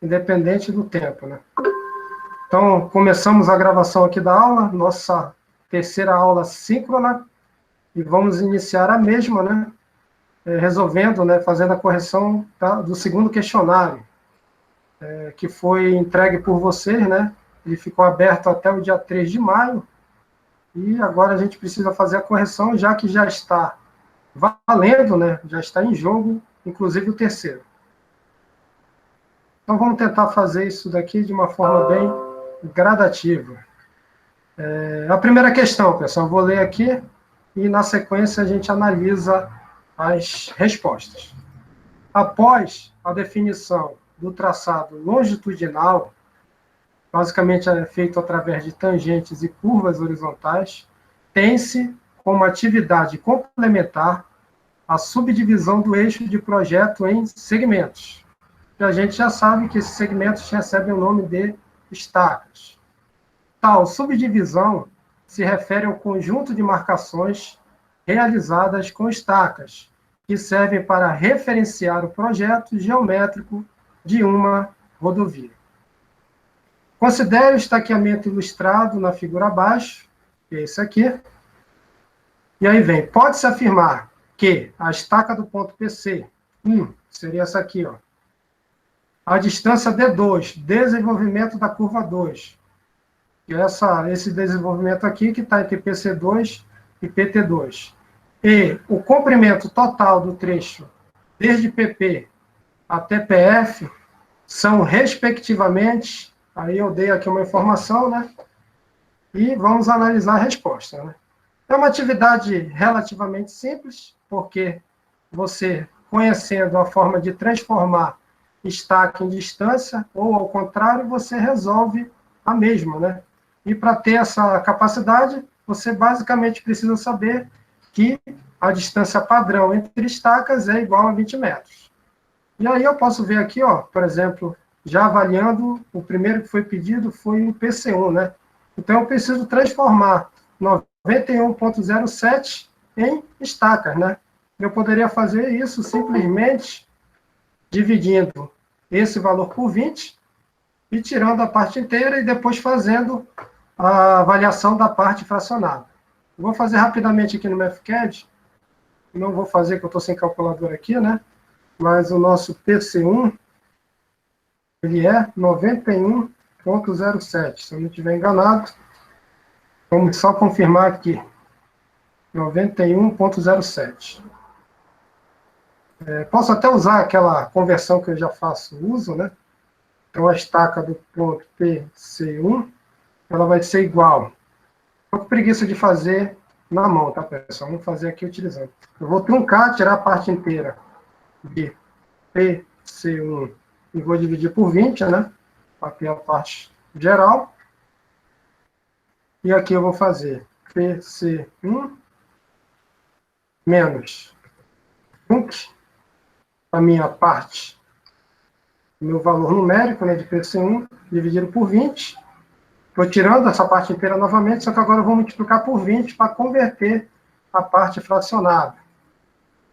independente do tempo, né? Então, começamos a gravação aqui da aula, nossa terceira aula síncrona, e vamos iniciar a mesma, né? Resolvendo, né? Fazendo a correção do segundo questionário, que foi entregue por vocês, né? Ele ficou aberto até o dia 3 de maio, e agora a gente precisa fazer a correção, já que já está valendo, né? Já está em jogo, inclusive o terceiro. Então, vamos tentar fazer isso daqui de uma forma bem gradativa. A primeira questão, pessoal, eu vou ler aqui e, na sequência, a gente analisa as respostas. Após a definição do traçado longitudinal, basicamente é feito através de tangentes e curvas horizontais, tem-se como atividade complementar a subdivisão do eixo de projeto em segmentos. E a gente já sabe que esses segmentos recebem o nome de estacas. Tal subdivisão se refere ao conjunto de marcações realizadas com estacas, que servem para referenciar o projeto geométrico de uma rodovia. Considere o estaqueamento ilustrado na figura abaixo, que é esse aqui. E aí vem, pode-se afirmar que a estaca do ponto PC, seria essa aqui, ó. A distância D2, desenvolvimento da curva 2, que é esse desenvolvimento aqui que está entre PC2 e PT2. E o comprimento total do trecho, desde PP até PF, são, respectivamente, aí eu dei aqui uma informação, né? E vamos analisar a resposta, né? É uma atividade relativamente simples, porque você, conhecendo a forma de transformar estaca em distância, ou ao contrário, você resolve a mesma, né? E para ter essa capacidade, você basicamente precisa saber que a distância padrão entre estacas é igual a 20 metros. E aí eu posso ver aqui, ó, por exemplo, já avaliando, o primeiro que foi pedido foi o PC1, né? Então eu preciso transformar 91,07 em estacas, né? Eu poderia fazer isso simplesmente dividindo esse valor por 20 e tirando a parte inteira e depois fazendo a avaliação da parte fracionada. Eu vou fazer rapidamente aqui no MathCAD, não vou fazer porque eu estou sem calculadora aqui, né? Mas o nosso PC1, ele é 91,07, se eu não estiver enganado. Vamos só confirmar aqui. 91,07. Posso até usar aquela conversão que eu já faço uso, né? Então, a estaca do ponto PC1, ela vai ser igual. Estou com preguiça de fazer na mão, tá, pessoal? Vamos fazer aqui utilizando. Eu vou truncar, tirar a parte inteira de PC1 e vou dividir por 20, né? Aqui é a parte geral. E aqui eu vou fazer PC1 menos trunc, a minha parte, meu valor numérico, né, de PC1, dividido por 20. Estou tirando essa parte inteira novamente, só que agora eu vou multiplicar por 20 para converter a parte fracionada.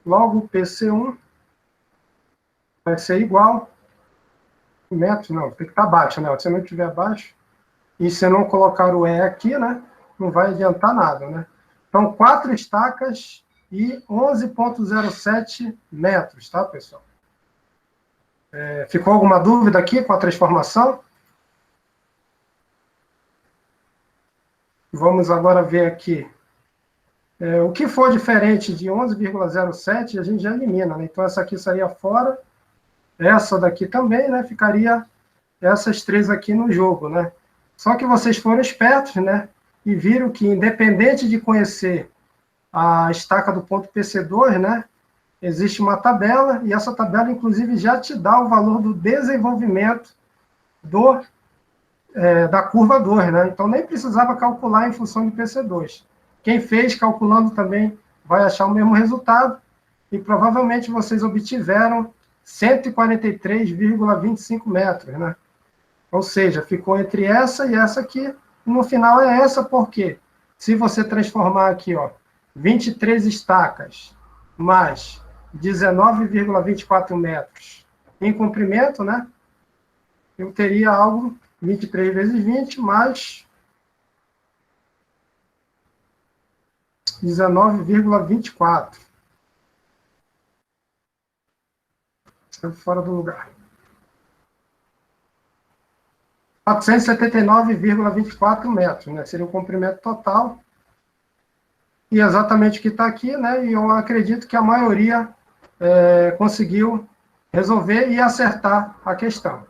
Logo, PC1 vai ser igual, metros, não, tem que estar abaixo, né? Se não estiver abaixo, e se eu não colocar o E aqui, né, não vai adiantar nada, né? Então, 4 estacas e 11,07 metros, tá, pessoal? Ficou alguma dúvida aqui com a transformação? Vamos agora ver aqui. O que for diferente de 11,07, a gente já elimina, né? Então, essa aqui sairia fora. Essa daqui também, né? Ficaria essas três aqui no jogo, né? Só que vocês foram espertos, né? E viram que, independente de conhecer a estaca do ponto PC2, né? Existe uma tabela, e essa tabela, inclusive, já te dá o valor do desenvolvimento da curva 2, né? Então, nem precisava calcular em função de PC2. Quem fez calculando também vai achar o mesmo resultado, e provavelmente vocês obtiveram 143,25 metros, né? Ou seja, ficou entre essa e essa aqui, e no final é essa, porque se você transformar aqui, ó, 23 estacas mais 19,24 metros em comprimento, né? eu teria algo 23 vezes 20 mais 19,24. Saiu fora do lugar. 479,24 metros, né? Seria o comprimento total. E exatamente o que está aqui, né? E eu acredito que a maioria conseguiu resolver e acertar a questão.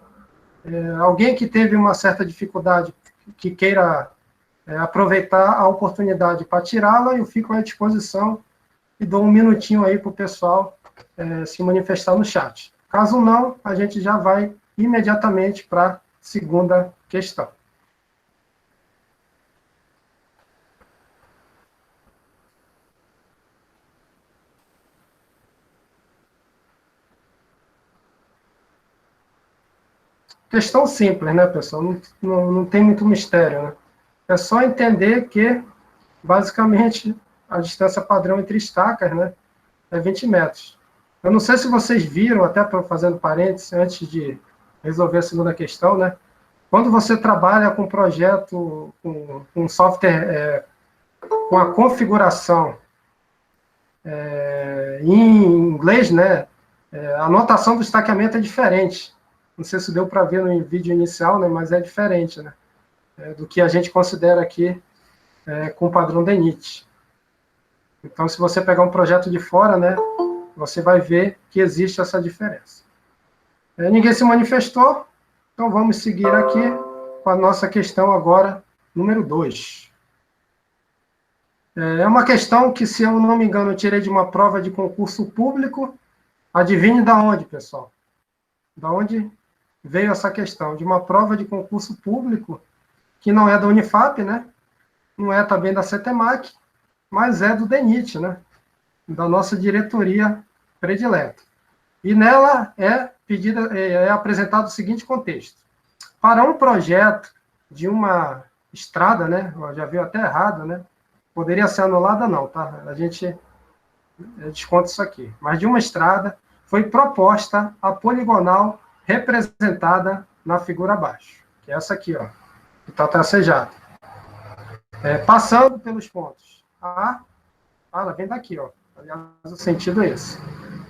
Alguém que teve uma certa dificuldade, que queira aproveitar a oportunidade para tirá-la, eu fico à disposição e dou um minutinho aí para o pessoal se manifestar no chat. Caso não, a gente já vai imediatamente para a segunda questão. Questão simples, né, pessoal? Não tem muito mistério, né? É só entender que, basicamente, a distância padrão entre estacas, né, é 20 metros. Eu não sei se vocês viram, até fazendo parênteses, antes de resolver a segunda questão, né? Quando você trabalha com um projeto, com software, com a configuração em inglês, né, a notação do estaqueamento é diferente. Não sei se deu para ver no vídeo inicial, né, mas é diferente, né, do que a gente considera aqui com o padrão DENIT. Então, se você pegar um projeto de fora, né, você vai ver que existe essa diferença. Ninguém se manifestou, então vamos seguir aqui com a nossa questão agora, número 2. É uma questão que, se eu não me engano, eu tirei de uma prova de concurso público. Adivinhe da onde, pessoal? Da onde veio essa questão? De uma prova de concurso público, que não é da Unifap, né? Não é também da CETEMAC, mas é do DENIT, né? Da nossa diretoria predileta. E nela é apresentado o seguinte contexto. Para um projeto de uma estrada, né? Já viu até errado, né? Poderia ser anulada, não, tá? A gente desconta isso aqui. Mas de uma estrada foi proposta a poligonal representada na figura abaixo, que é essa aqui, ó, que está tracejada. Passando pelos pontos A, ela vem daqui, ó. Aliás, o sentido é esse.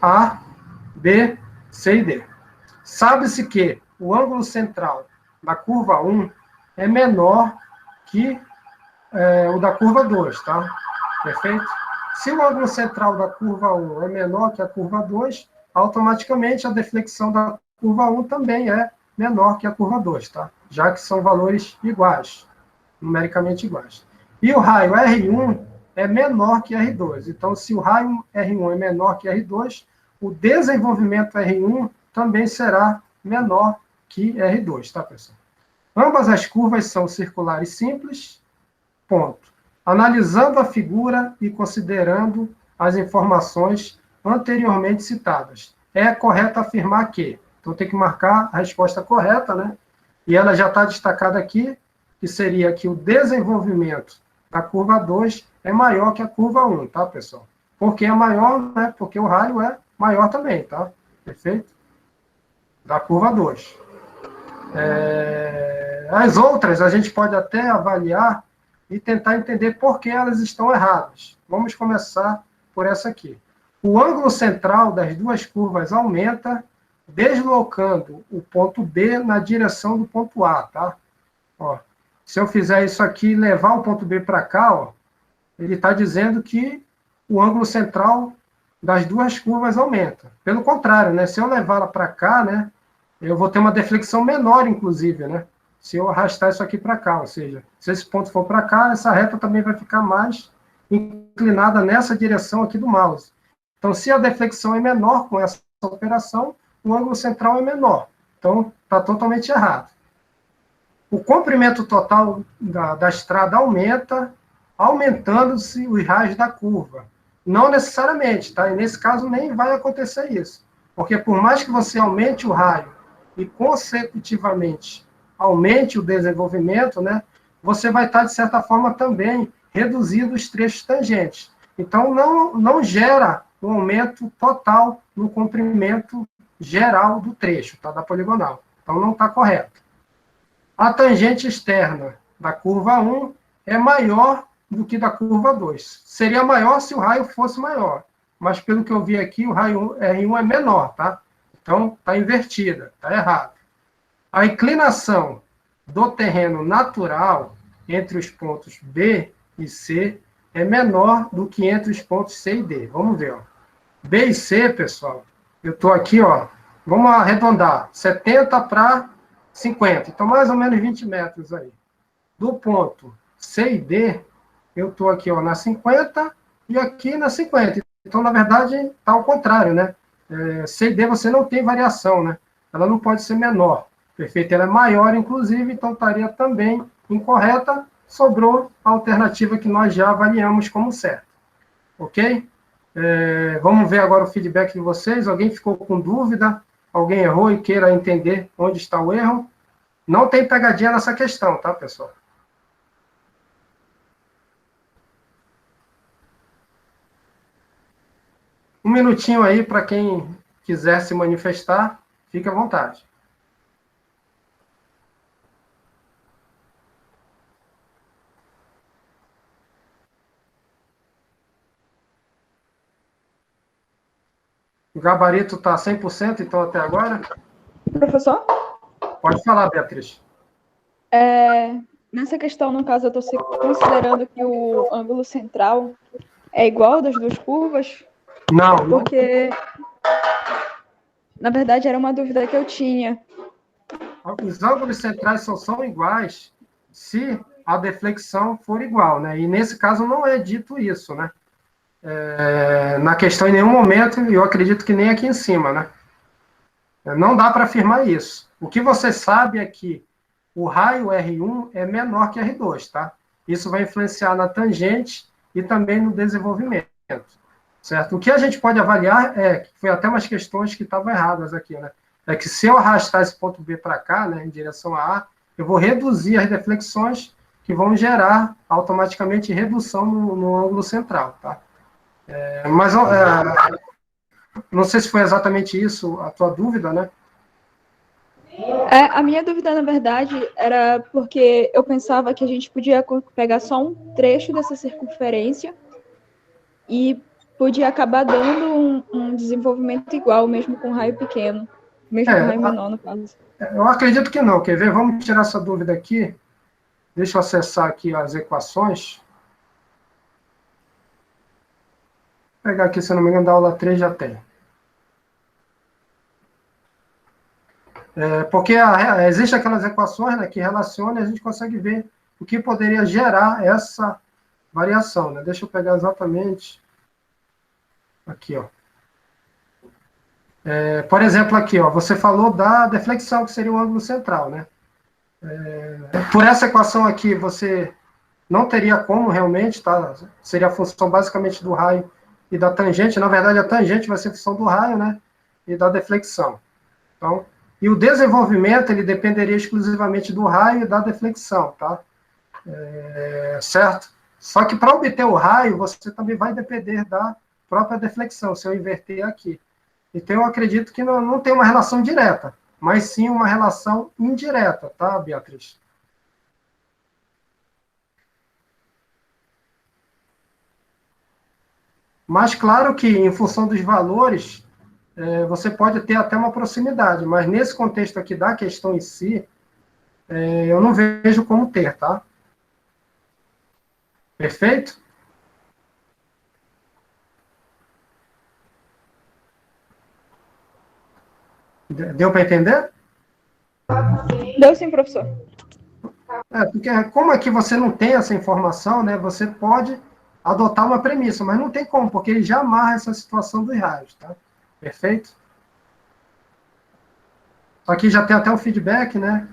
A, B, C e D. Sabe-se que o ângulo central da curva 1 é menor que o da curva 2, tá? Perfeito? Se o ângulo central da curva 1 é menor que a curva 2, automaticamente a deflexão da curva 1 também é menor que a curva 2, tá? Já que são valores iguais, numericamente iguais. E o raio R1 é menor que R2. Então, se o raio R1 é menor que R2, o desenvolvimento R1 também será menor que R2, tá, pessoal? Ambas as curvas são circulares simples, ponto. Analisando a figura e considerando as informações anteriormente citadas, é correto afirmar que... Então, tem que marcar a resposta correta, né? E ela já está destacada aqui, que seria que o desenvolvimento da curva 2 é maior que a curva 1, tá, pessoal? Por que é maior? Né? Porque o raio é maior também, tá? Perfeito? Da curva 2. As outras, a gente pode até avaliar e tentar entender por que elas estão erradas. Vamos começar por essa aqui. O ângulo central das duas curvas aumenta, deslocando o ponto B na direção do ponto A, tá? Ó, se eu fizer isso aqui e levar o ponto B para cá, ó, ele está dizendo que o ângulo central das duas curvas aumenta. Pelo contrário, né? Se eu levá-la para cá, né, eu vou ter uma deflexão menor, inclusive, né? Se eu arrastar isso aqui para cá, ou seja, se esse ponto for para cá, essa reta também vai ficar mais inclinada nessa direção aqui do mouse. Então, se a deflexão é menor com essa operação, o ângulo central é menor. Então, está totalmente errado. O comprimento total da estrada aumenta, aumentando-se os raios da curva. Não necessariamente, tá? E nesse caso nem vai acontecer isso. Porque por mais que você aumente o raio e consecutivamente aumente o desenvolvimento, né, você vai estar, de certa forma, também reduzindo os trechos tangentes. Então, não gera um aumento total no comprimento geral do trecho, tá, da poligonal. Então, não está correto. A tangente externa da curva 1 é maior do que da curva 2. Seria maior se o raio fosse maior. Mas, pelo que eu vi aqui, o raio R1 é menor, tá? Então, está invertida, está errado. A inclinação do terreno natural entre os pontos B e C é menor do que entre os pontos C e D. Vamos ver, ó. B e C, pessoal, eu estou aqui, ó, vamos arredondar, 70 para 50, então mais ou menos 20 metros aí. Do ponto C e D, eu estou aqui, ó, na 50 e aqui na 50. Então, na verdade, está ao contrário, né? C e D você não tem variação, né? Ela não pode ser menor. Perfeito? Ela é maior, inclusive, então estaria também incorreta. Sobrou a alternativa que nós já avaliamos como certa. Ok? Vamos ver agora o feedback de vocês. Alguém ficou com dúvida? Alguém errou e queira entender onde está o erro? Não tem pegadinha nessa questão, tá, pessoal? Um minutinho aí para quem quiser se manifestar, fique à vontade. O gabarito está 100%, então, até agora? Professor? Pode falar, Beatriz. Nessa questão, no caso, eu estou considerando que o ângulo central é igual das duas curvas? Não. Porque, na verdade, era uma dúvida que eu tinha. Os ângulos centrais só são iguais se a deflexão for igual, né? E nesse caso não é dito isso, né? Na questão, em nenhum momento, e eu acredito que nem aqui em cima, né? Não dá para afirmar isso. O que você sabe é que o raio R1 é menor que R2, tá? Isso vai influenciar na tangente e também no desenvolvimento, certo? O que a gente pode avaliar foi até umas questões que estavam erradas aqui, né? É que se eu arrastar esse ponto B para cá, né, em direção a A, eu vou reduzir as deflexões que vão gerar automaticamente redução no ângulo central, tá? Mas não sei se foi exatamente isso a tua dúvida, né? A minha dúvida, na verdade, era porque eu pensava que a gente podia pegar só um trecho dessa circunferência e podia acabar dando um desenvolvimento igual, mesmo com raio pequeno, mesmo com raio menor, no caso. Eu acredito que não. Quer ver? Vamos tirar essa dúvida aqui. Deixa eu acessar aqui as equações. Vou pegar aqui, se não me engano, da aula 3 já tem. Porque existem aquelas equações, né, que relacionam e a gente consegue ver o que poderia gerar essa variação, né? Deixa eu pegar exatamente aqui, ó. Por exemplo, aqui, ó, você falou da deflexão, que seria o ângulo central, né? Por essa equação aqui, você não teria como realmente, tá? Seria a função basicamente do raio e da tangente. Na verdade, a tangente vai ser função do raio, né? E da deflexão. Então, e o desenvolvimento, ele dependeria exclusivamente do raio e da deflexão, tá? Certo? Só que para obter o raio, você também vai depender da própria deflexão, se eu inverter aqui. Então, eu acredito que não tem uma relação direta, mas sim uma relação indireta, tá, Beatriz? Mas, claro que, em função dos valores, você pode ter até uma proximidade, mas nesse contexto aqui da questão em si, eu não vejo como ter, tá? Perfeito? Deu para entender? Deu sim, professor. Porque como aqui você não tem essa informação, né, você pode adotar uma premissa, mas não tem como, porque ele já amarra essa situação dos raios, tá? Perfeito? Aqui já tem até o feedback, né,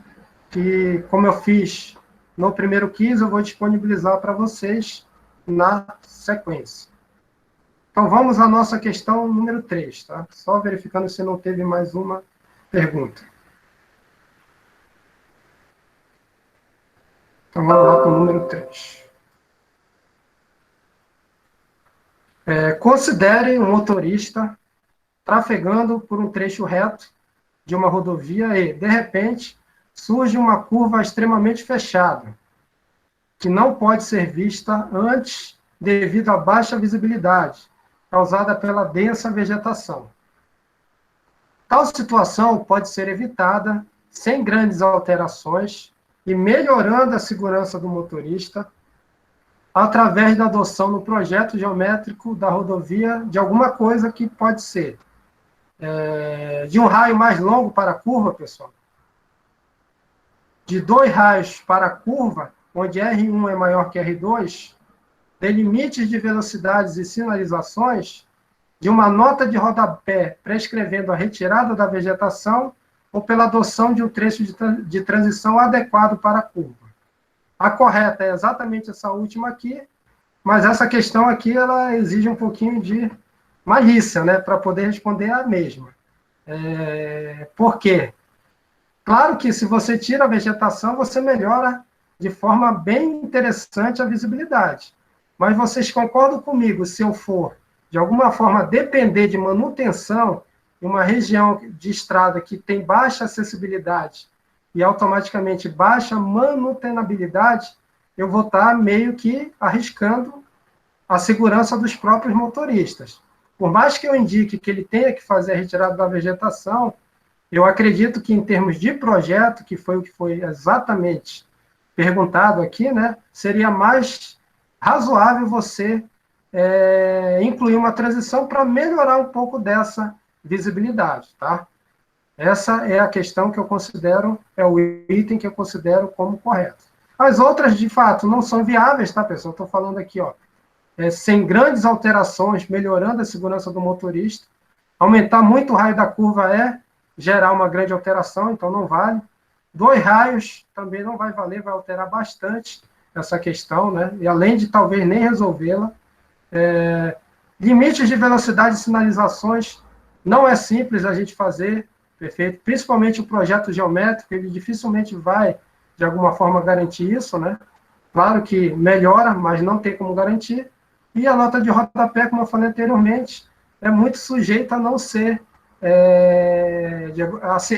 que como eu fiz no primeiro quiz, eu vou disponibilizar para vocês na sequência. Então, vamos à nossa questão número 3, tá? Só verificando se não teve mais uma pergunta. Então, vamos lá para o número 3. Considere um motorista trafegando por um trecho reto de uma rodovia e, de repente, surge uma curva extremamente fechada, que não pode ser vista antes devido à baixa visibilidade, causada pela densa vegetação. Tal situação pode ser evitada sem grandes alterações e melhorando a segurança do motorista através da adoção no projeto geométrico da rodovia de alguma coisa que pode ser de um raio mais longo para a curva, pessoal, de 2 raios para a curva, onde R1 é maior que R2, de limites de velocidades e sinalizações, de uma nota de rodapé prescrevendo a retirada da vegetação ou pela adoção de um trecho de transição adequado para a curva. A correta é exatamente essa última aqui, mas essa questão aqui ela exige um pouquinho de malícia, né, para poder responder a mesma. Por quê? Claro que se você tira a vegetação, você melhora de forma bem interessante a visibilidade. Mas vocês concordam comigo, se eu for, de alguma forma, depender de manutenção em uma região de estrada que tem baixa acessibilidade e automaticamente baixa manutenabilidade, eu vou estar meio que arriscando a segurança dos próprios motoristas. Por mais que eu indique que ele tenha que fazer a retirada da vegetação, eu acredito que, em termos de projeto, que foi o que foi exatamente perguntado aqui, né, seria mais razoável você incluir uma transição para melhorar um pouco dessa visibilidade, tá? Essa é a questão que eu considero, é o item que eu considero como correto. As outras, de fato, não são viáveis, tá, pessoal? Estou falando aqui, ó, sem grandes alterações, melhorando a segurança do motorista. Aumentar muito o raio da curva gerar uma grande alteração, então não vale. 2 raios também não vai valer, vai alterar bastante essa questão, né? E além de talvez nem resolvê-la. Limites de velocidade e sinalizações não é simples a gente fazer, perfeito? Principalmente o projeto geométrico, ele dificilmente vai, de alguma forma, garantir isso, né? Claro que melhora, mas não tem como garantir. E a nota de rodapé, como eu falei anteriormente, é muito sujeita a não ser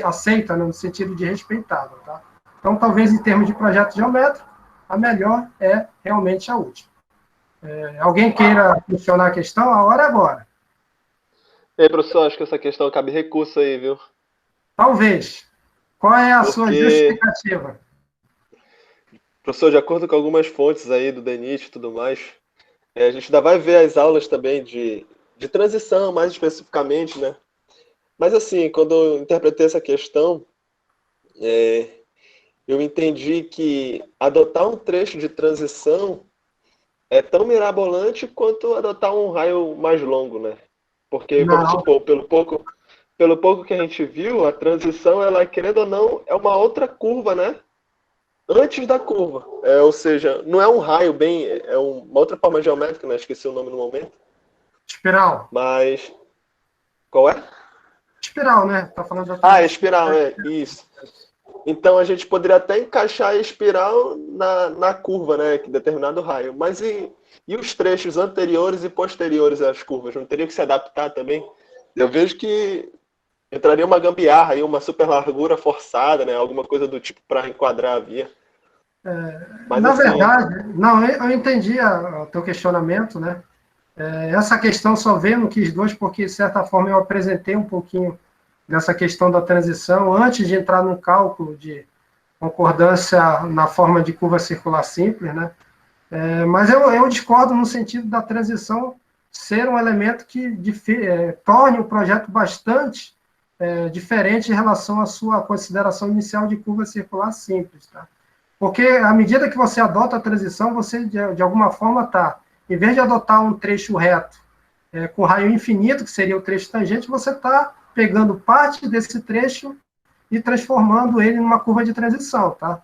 aceita, né, no sentido de respeitável. Tá? Então, talvez, em termos de projeto geométrico, a melhor é realmente a última. Alguém queira questionar a questão? A hora é agora. Professor, acho que essa questão cabe recurso aí, viu? Talvez. Qual é a sua justificativa? Professor, de acordo com algumas fontes aí do DENIT e tudo mais, a gente ainda vai ver as aulas também de transição, mais especificamente, né? Mas assim, quando eu interpretei essa questão, eu entendi que adotar um trecho de transição é tão mirabolante quanto adotar um raio mais longo, né? Porque, vamos supor, pelo pouco que a gente viu, a transição, ela, querendo ou não, é uma outra curva, né? Antes da curva. Ou seja, não é um raio bem... É uma outra forma geométrica, né? Esqueci o nome no momento. Espiral. Mas... Qual é? Espiral, né? Tá falando da espiral, isso. Então, a gente poderia até encaixar a espiral na curva, né? Que determinado raio. Mas e os trechos anteriores e posteriores às curvas? Não teria que se adaptar também? Eu vejo que entraria uma gambiarra aí, uma super largura forçada, né? Alguma coisa do tipo para enquadrar a via. Mas, na verdade, não, eu entendi o teu questionamento, né? Essa questão só veio no QIS 2 porque, de certa forma, eu apresentei um pouquinho dessa questão da transição antes de entrar no cálculo de concordância na forma de curva circular simples, né? Mas eu discordo no sentido da transição ser um elemento que torne o projeto bastante diferente em relação à sua consideração inicial de curva circular simples, tá? Porque, à medida que você adota a transição, você, de alguma forma, está, em vez de adotar um trecho reto com raio infinito, que seria o trecho tangente, você está pegando parte desse trecho e transformando ele numa curva de transição, tá?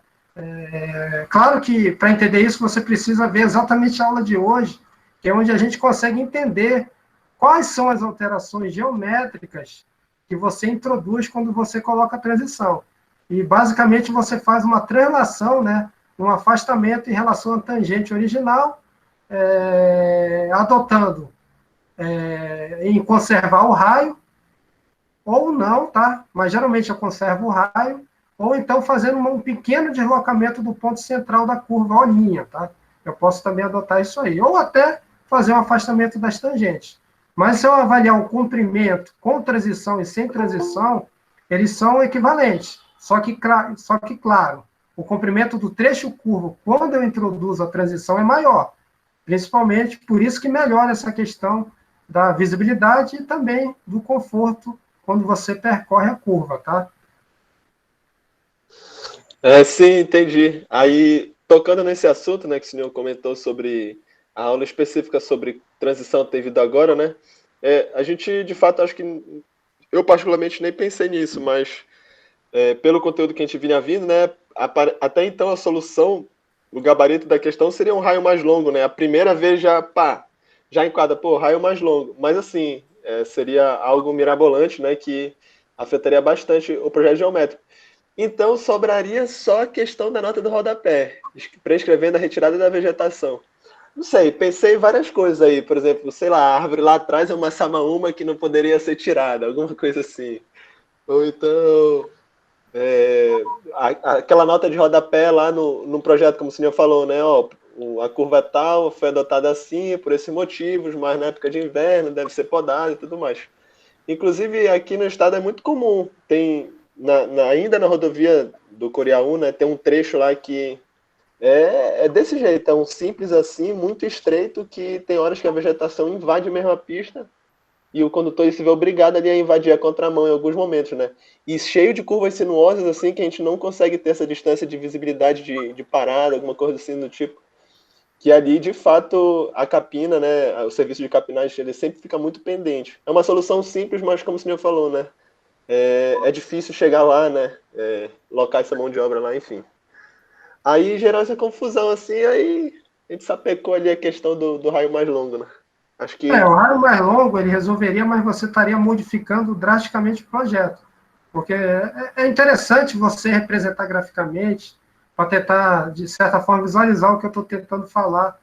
Claro que, para entender isso, você precisa ver exatamente a aula de hoje, que é onde a gente consegue entender quais são as alterações geométricas que você introduz quando você coloca a transição. E, basicamente, você faz uma translação, né, um afastamento em relação à tangente original, adotando em conservar o raio, ou não, tá? Mas geralmente eu conservo o raio, ou então fazendo um pequeno deslocamento do ponto central da curva ou linha, tá? Eu posso também adotar isso aí. Ou até fazer um afastamento das tangentes. Mas se eu avaliar o comprimento com transição e sem transição, eles são equivalentes. Só que, claro, o comprimento do trecho curvo, quando eu introduzo a transição, é maior. Principalmente, por isso que melhora essa questão da visibilidade e também do conforto quando você percorre a curva, tá? Sim, entendi. Aí, tocando nesse assunto, né, que o senhor comentou sobre a aula específica sobre transição ter vindo agora, né? A gente, de fato, acho que eu particularmente nem pensei nisso, mas pelo conteúdo que a gente vinha vindo, né? Até então a solução, o gabarito da questão seria um raio mais longo, né? A primeira vez já, pá, já enquadra, pô, raio mais longo. Mas assim, seria algo mirabolante, né? Que afetaria bastante o projeto geométrico. Então sobraria só a questão da nota do rodapé, prescrevendo a retirada da vegetação. Não sei, pensei em várias coisas aí, por exemplo, sei lá, a árvore lá atrás é uma samaúma que não poderia ser tirada, alguma coisa assim. Ou então, aquela nota de rodapé lá no projeto, como o senhor falou, né? Ó, a curva tal foi adotada assim, por esses motivos, mas na época de inverno deve ser podada e tudo mais. Inclusive, aqui no estado é muito comum. Tem, ainda na rodovia do Coriaú, né, tem um trecho lá que é desse jeito, é um simples assim, muito estreito, que tem horas que a vegetação invade mesmo a pista e o condutor se vê obrigado ali a invadir a contramão em alguns momentos, né? E cheio de curvas sinuosas, assim, que a gente não consegue ter essa distância de visibilidade de parada, alguma coisa assim do tipo. Que ali, de fato, a capina, né, o serviço de capinagem, ele sempre fica muito pendente. É uma solução simples, mas como o senhor falou, né, é difícil chegar lá, né, locar essa mão de obra lá, enfim. Aí gerou essa confusão, assim, aí a gente sapecou ali a questão do raio mais longo, né. Acho que... O raio mais longo ele resolveria, mas você estaria modificando drasticamente o projeto. Porque é interessante você representar graficamente, para tentar, de certa forma, visualizar o que eu estou tentando falar,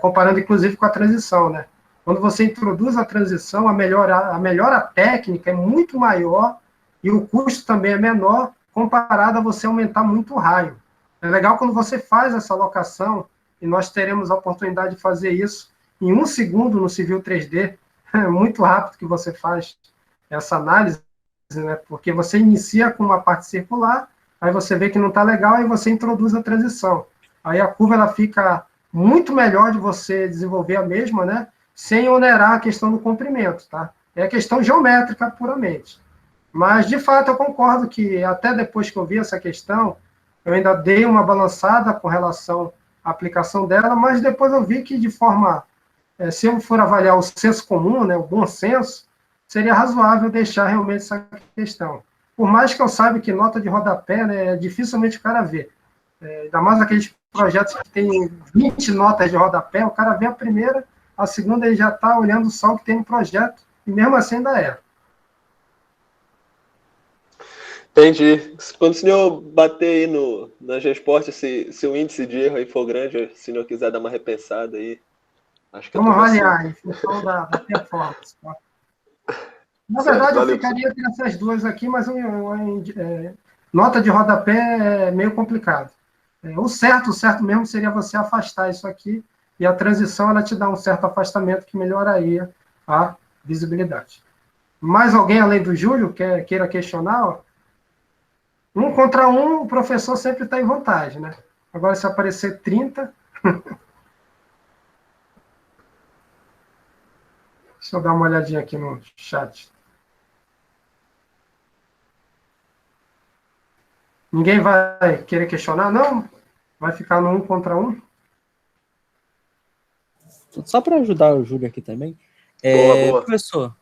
comparando inclusive com a transição, né? Quando você introduz a transição, a melhora técnica é muito maior e o custo também é menor comparado a você aumentar muito o raio. É legal quando você faz essa alocação, e nós teremos a oportunidade de fazer isso em 1 segundo no Civil 3D, é muito rápido que você faz essa análise, né? Porque você inicia com uma parte circular, aí você vê que não está legal, aí você introduz a transição. Aí a curva ela fica muito melhor de você desenvolver a mesma, né? Sem onerar a questão do comprimento, tá? É a questão geométrica puramente. Mas, de fato, eu concordo que até depois que eu vi essa questão, eu ainda dei uma balançada com relação à aplicação dela, mas depois eu vi que, de forma, se eu for avaliar o senso comum, né, o bom senso, seria razoável deixar realmente essa questão. Por mais que eu saiba que nota de rodapé, né, dificilmente o cara vê. Ainda mais aqueles projetos que tem 20 notas de rodapé, o cara vê a primeira, a segunda ele já está olhando só o que tem no projeto, e mesmo assim ainda é. Entendi. Quando o senhor bater aí nas respostas, se o índice de erro aí for grande, se o senhor quiser dar uma repensada aí, acho que eu tô Vamos você. avaliar em função da performance. Tá? Na Certo, verdade, eu valeu. ficaria entre essas duas aqui, mas nota de rodapé é meio complicado. O certo mesmo seria você afastar isso aqui, e a transição ela te dá um certo afastamento que melhoraria a visibilidade. Mais alguém além do Júlio queira questionar? Ó? 1 contra 1, o professor sempre está em vantagem, né? Agora, se aparecer 30, deixa eu dar uma olhadinha aqui no chat. Ninguém vai querer questionar, não? Vai ficar no 1 contra 1? Só para ajudar o Júlio aqui também, Boa. professor,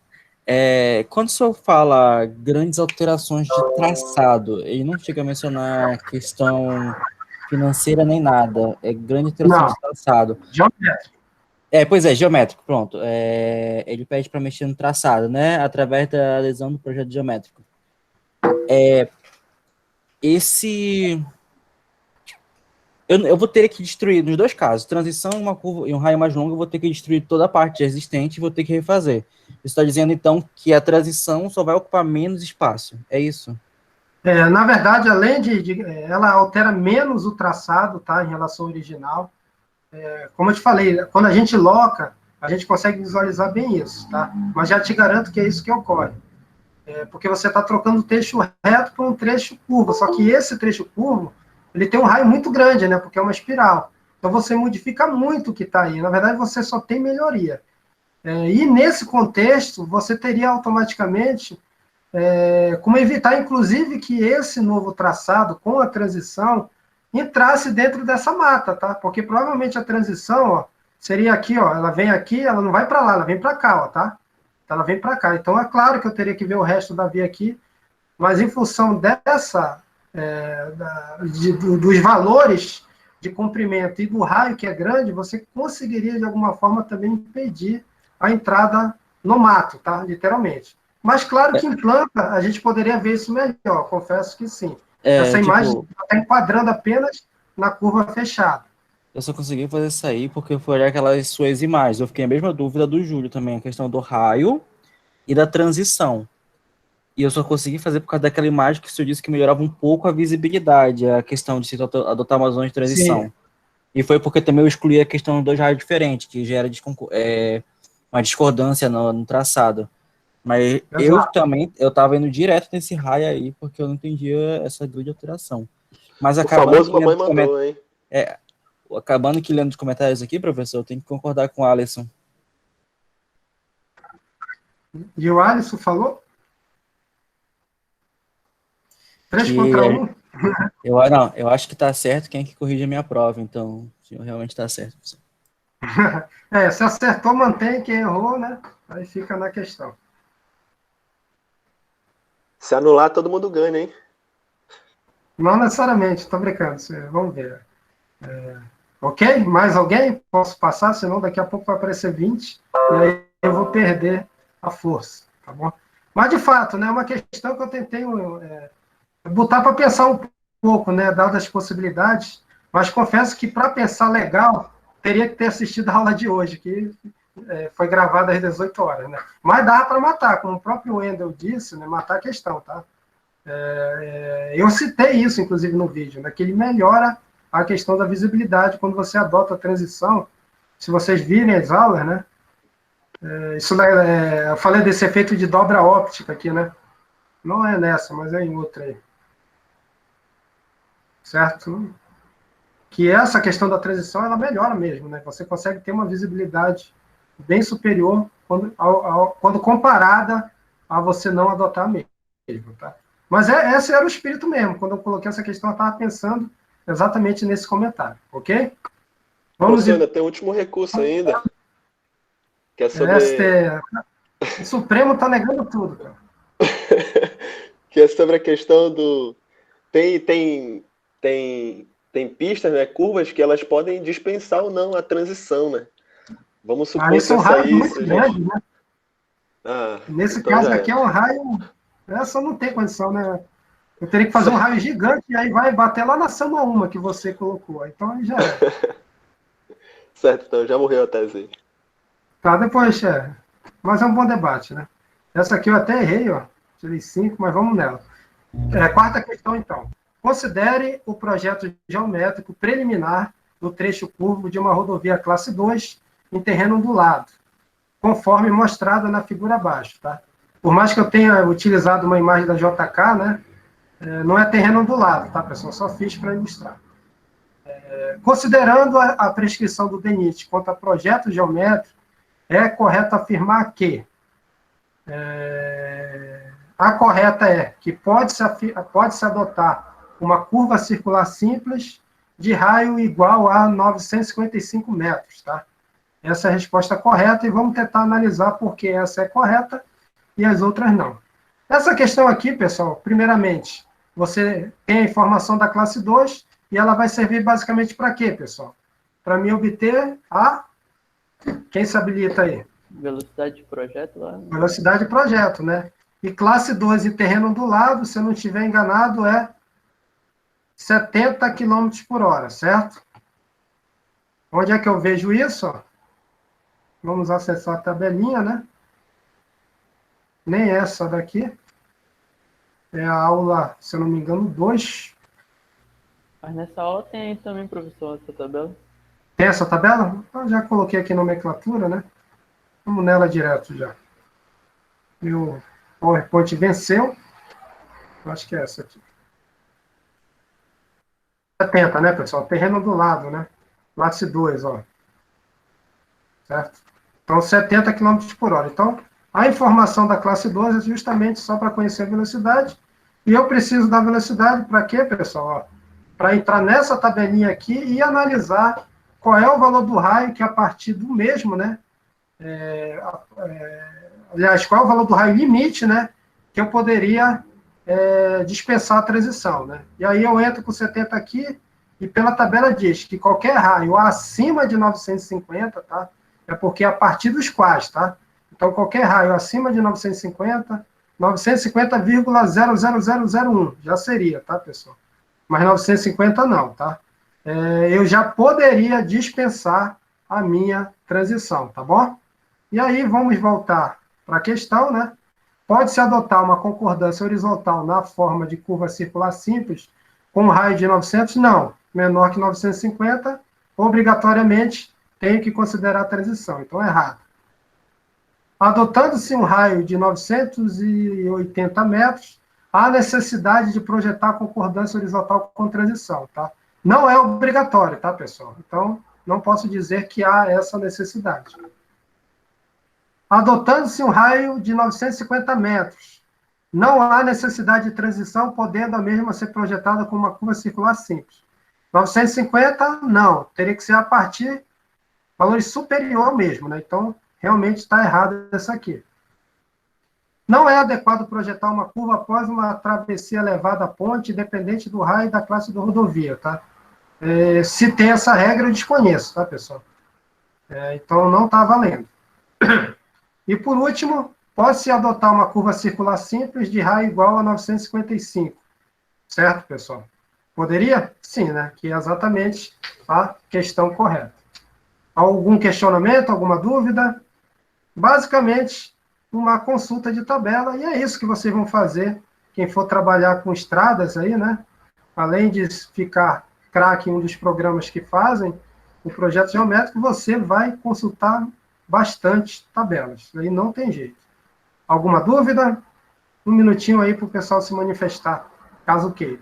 quando o senhor fala grandes alterações de traçado, ele não chega a mencionar questão financeira nem nada, é grande alteração Não, de traçado. geométrico. Pois é, geométrico, pronto. Ele pede para mexer no traçado, né, através da lesão do projeto geométrico. Esse Eu vou ter que destruir, nos dois casos, transição e uma curva e um raio mais longo, eu vou ter que destruir toda a parte existente e vou ter que refazer. Você está dizendo, então, que a transição só vai ocupar menos espaço, é isso? Na verdade, além ela altera menos o traçado, tá, em relação ao original. Como eu te falei, quando a gente loca, a gente consegue visualizar bem isso, tá? Mas já te garanto que é isso que ocorre. Porque você está trocando o trecho reto para um trecho curvo, só que esse trecho curvo, ele tem um raio muito grande, né? Porque é uma espiral. Então você modifica muito o que está aí. Na verdade, você só tem melhoria. E nesse contexto, você teria automaticamente como evitar, inclusive, que esse novo traçado, com a transição, entrasse dentro dessa mata, tá? Porque provavelmente a transição, ó, seria aqui, ó, ela vem aqui, ela não vai para lá, ela vem para cá, ó, tá? Ela vem para cá. Então, é claro que eu teria que ver o resto da via aqui, mas em função dessa, dos valores de comprimento e do raio que é grande, você conseguiria, de alguma forma, também impedir a entrada no mato, tá? Literalmente. Mas, claro que em planta, a gente poderia ver isso melhor, confesso que sim. Essa imagem está enquadrando apenas na curva fechada. Eu só consegui fazer isso aí porque foi olhar aquelas suas imagens. Eu fiquei a mesma dúvida do Júlio também, a questão do raio e da transição. E eu só consegui fazer por causa daquela imagem que o senhor disse que melhorava um pouco a visibilidade, a questão de se adotar uma zona de transição. Sim. E foi porque também eu excluí a questão dos dois raios diferentes, que gera uma discordância no traçado. Mas eu também, eu estava indo direto nesse raio aí, porque eu não entendia essa grande alteração. Mas O famoso mamãe mandou, hein? Acabando que lendo os comentários aqui, professor, eu tenho que concordar com o Alisson. E o Alisson falou? 3 contra 1? Eu acho que está certo quem é que corrige a minha prova, então realmente está certo. Se acertou, mantém, quem errou, né? Aí fica na questão. Se anular, todo mundo ganha, hein? Não necessariamente, estou brincando. Vamos ver. Ok? Mais alguém? Posso passar? Senão daqui a pouco vai aparecer 20 e aí eu vou perder a força, tá bom? Mas, de fato, né, é uma questão que eu tentei botar para pensar um pouco, né, dadas as possibilidades, mas confesso que para pensar legal, teria que ter assistido a aula de hoje, que foi gravada às 18 horas, né? Mas dá para matar, como o próprio Wendel disse, né, matar a questão, tá? Eu citei isso, inclusive, no vídeo, né, que ele melhora a questão da visibilidade quando você adota a transição. Se vocês virem as aulas, né? Eu falei desse efeito de dobra óptica aqui, né? Não é nessa, mas é em outra aí. Certo? Que essa questão da transição, ela melhora mesmo, né? Você consegue ter uma visibilidade bem superior quando comparada a você não adotar mesmo, tá? Mas esse era o espírito mesmo. Quando eu coloquei essa questão, eu estava pensando exatamente nesse comentário, ok? Vamos ainda tem o último recurso ainda. Que é sobre... O Supremo está negando tudo, cara. Que é sobre a questão do... Tem pistas, né, curvas, que elas podem dispensar ou não a transição, né? Vamos supor que são raios muito grandes, né? Nesse então caso aqui é um raio... Essa não tem condição, né? Eu teria que fazer um raio gigante e aí vai bater lá na Sama 1 que você colocou. Então aí já é. Certo, então já morreu a tese aí. Tá, depois, mas é um bom debate, né? Essa aqui eu até errei, ó. Tirei 5, mas vamos nela. Quarta questão, então. Considere o projeto geométrico preliminar do trecho curvo de uma rodovia classe 2 em terreno ondulado, conforme mostrado na figura abaixo, tá? Por mais que eu tenha utilizado uma imagem da JK, né? Não é terreno ondulado, tá, pessoal? Só fiz para ilustrar. Considerando a prescrição do DENIT quanto a projeto geométrico, é correto afirmar que a correta é que pode-se adotar uma curva circular simples de raio igual a 955 metros, tá? Essa é a resposta correta e vamos tentar analisar por que essa é correta e as outras não. Essa questão aqui, pessoal, primeiramente, você tem a informação da classe 2 e ela vai servir basicamente para quê, pessoal? Para mim obter a... Quem se habilita aí? Velocidade de projeto lá. Velocidade de projeto, né? E classe 2 em terreno ondulado, se eu não estiver enganado, é 70 km por hora, certo? Onde é que eu vejo isso? Ó? Vamos acessar a tabelinha, né? Nem essa daqui. É a aula, se eu não me engano, 2. Mas nessa aula tem aí também, professor, essa tabela. Tem essa tabela? Eu já coloquei aqui nomenclatura, né? Vamos nela direto já. E o PowerPoint venceu. Acho que é essa aqui. 70, né, pessoal? Terreno do lado, né? Látice 2, ó. Certo? Então, 70 km por hora. Então, a informação da classe 2 é justamente só para conhecer a velocidade. E eu preciso da velocidade para quê, pessoal? Para entrar nessa tabelinha aqui e analisar qual é o valor do raio que a partir do mesmo, né? Aliás, qual é o valor do raio limite, né? Que eu poderia dispensar a transição, né? E aí eu entro com 70 aqui e pela tabela diz que qualquer raio acima de 950, tá? É porque é a partir dos quais, tá? Então, qualquer raio acima de 950, 950,00001 já seria, tá, pessoal? Mas 950 não, tá? Eu já poderia dispensar a minha transição, tá bom? E aí, vamos voltar para a questão, né? Pode-se adotar uma concordância horizontal na forma de curva circular simples com um raio de 900? Não. Menor que 950, obrigatoriamente, tenho que considerar a transição. Então, é errado. Adotando-se um raio de 980 metros, há necessidade de projetar concordância horizontal com transição, tá? Não é obrigatório, tá, pessoal? Então, não posso dizer que há essa necessidade. Adotando-se um raio de 950 metros, não há necessidade de transição, podendo a mesma ser projetada com uma curva circular simples. 950, não. Teria que ser a partir valores superior ao mesmo, né? Então, realmente está errado essa aqui. Não é adequado projetar uma curva após uma travessia elevada à ponte, independente do raio e da classe da rodovia, tá? Se tem essa regra, eu desconheço, tá, pessoal? Então, não está valendo. E, por último, pode-se adotar uma curva circular simples de raio igual a 955. Certo, pessoal? Poderia? Sim, né? Que é exatamente a questão correta. Algum questionamento, alguma dúvida? Basicamente, uma consulta de tabela, e é isso que vocês vão fazer, quem for trabalhar com estradas aí, né? Além de ficar craque em um dos programas que fazem o projeto geométrico, você vai consultar bastante tabelas, aí não tem jeito. Alguma dúvida? Um minutinho aí para o pessoal se manifestar, caso queira.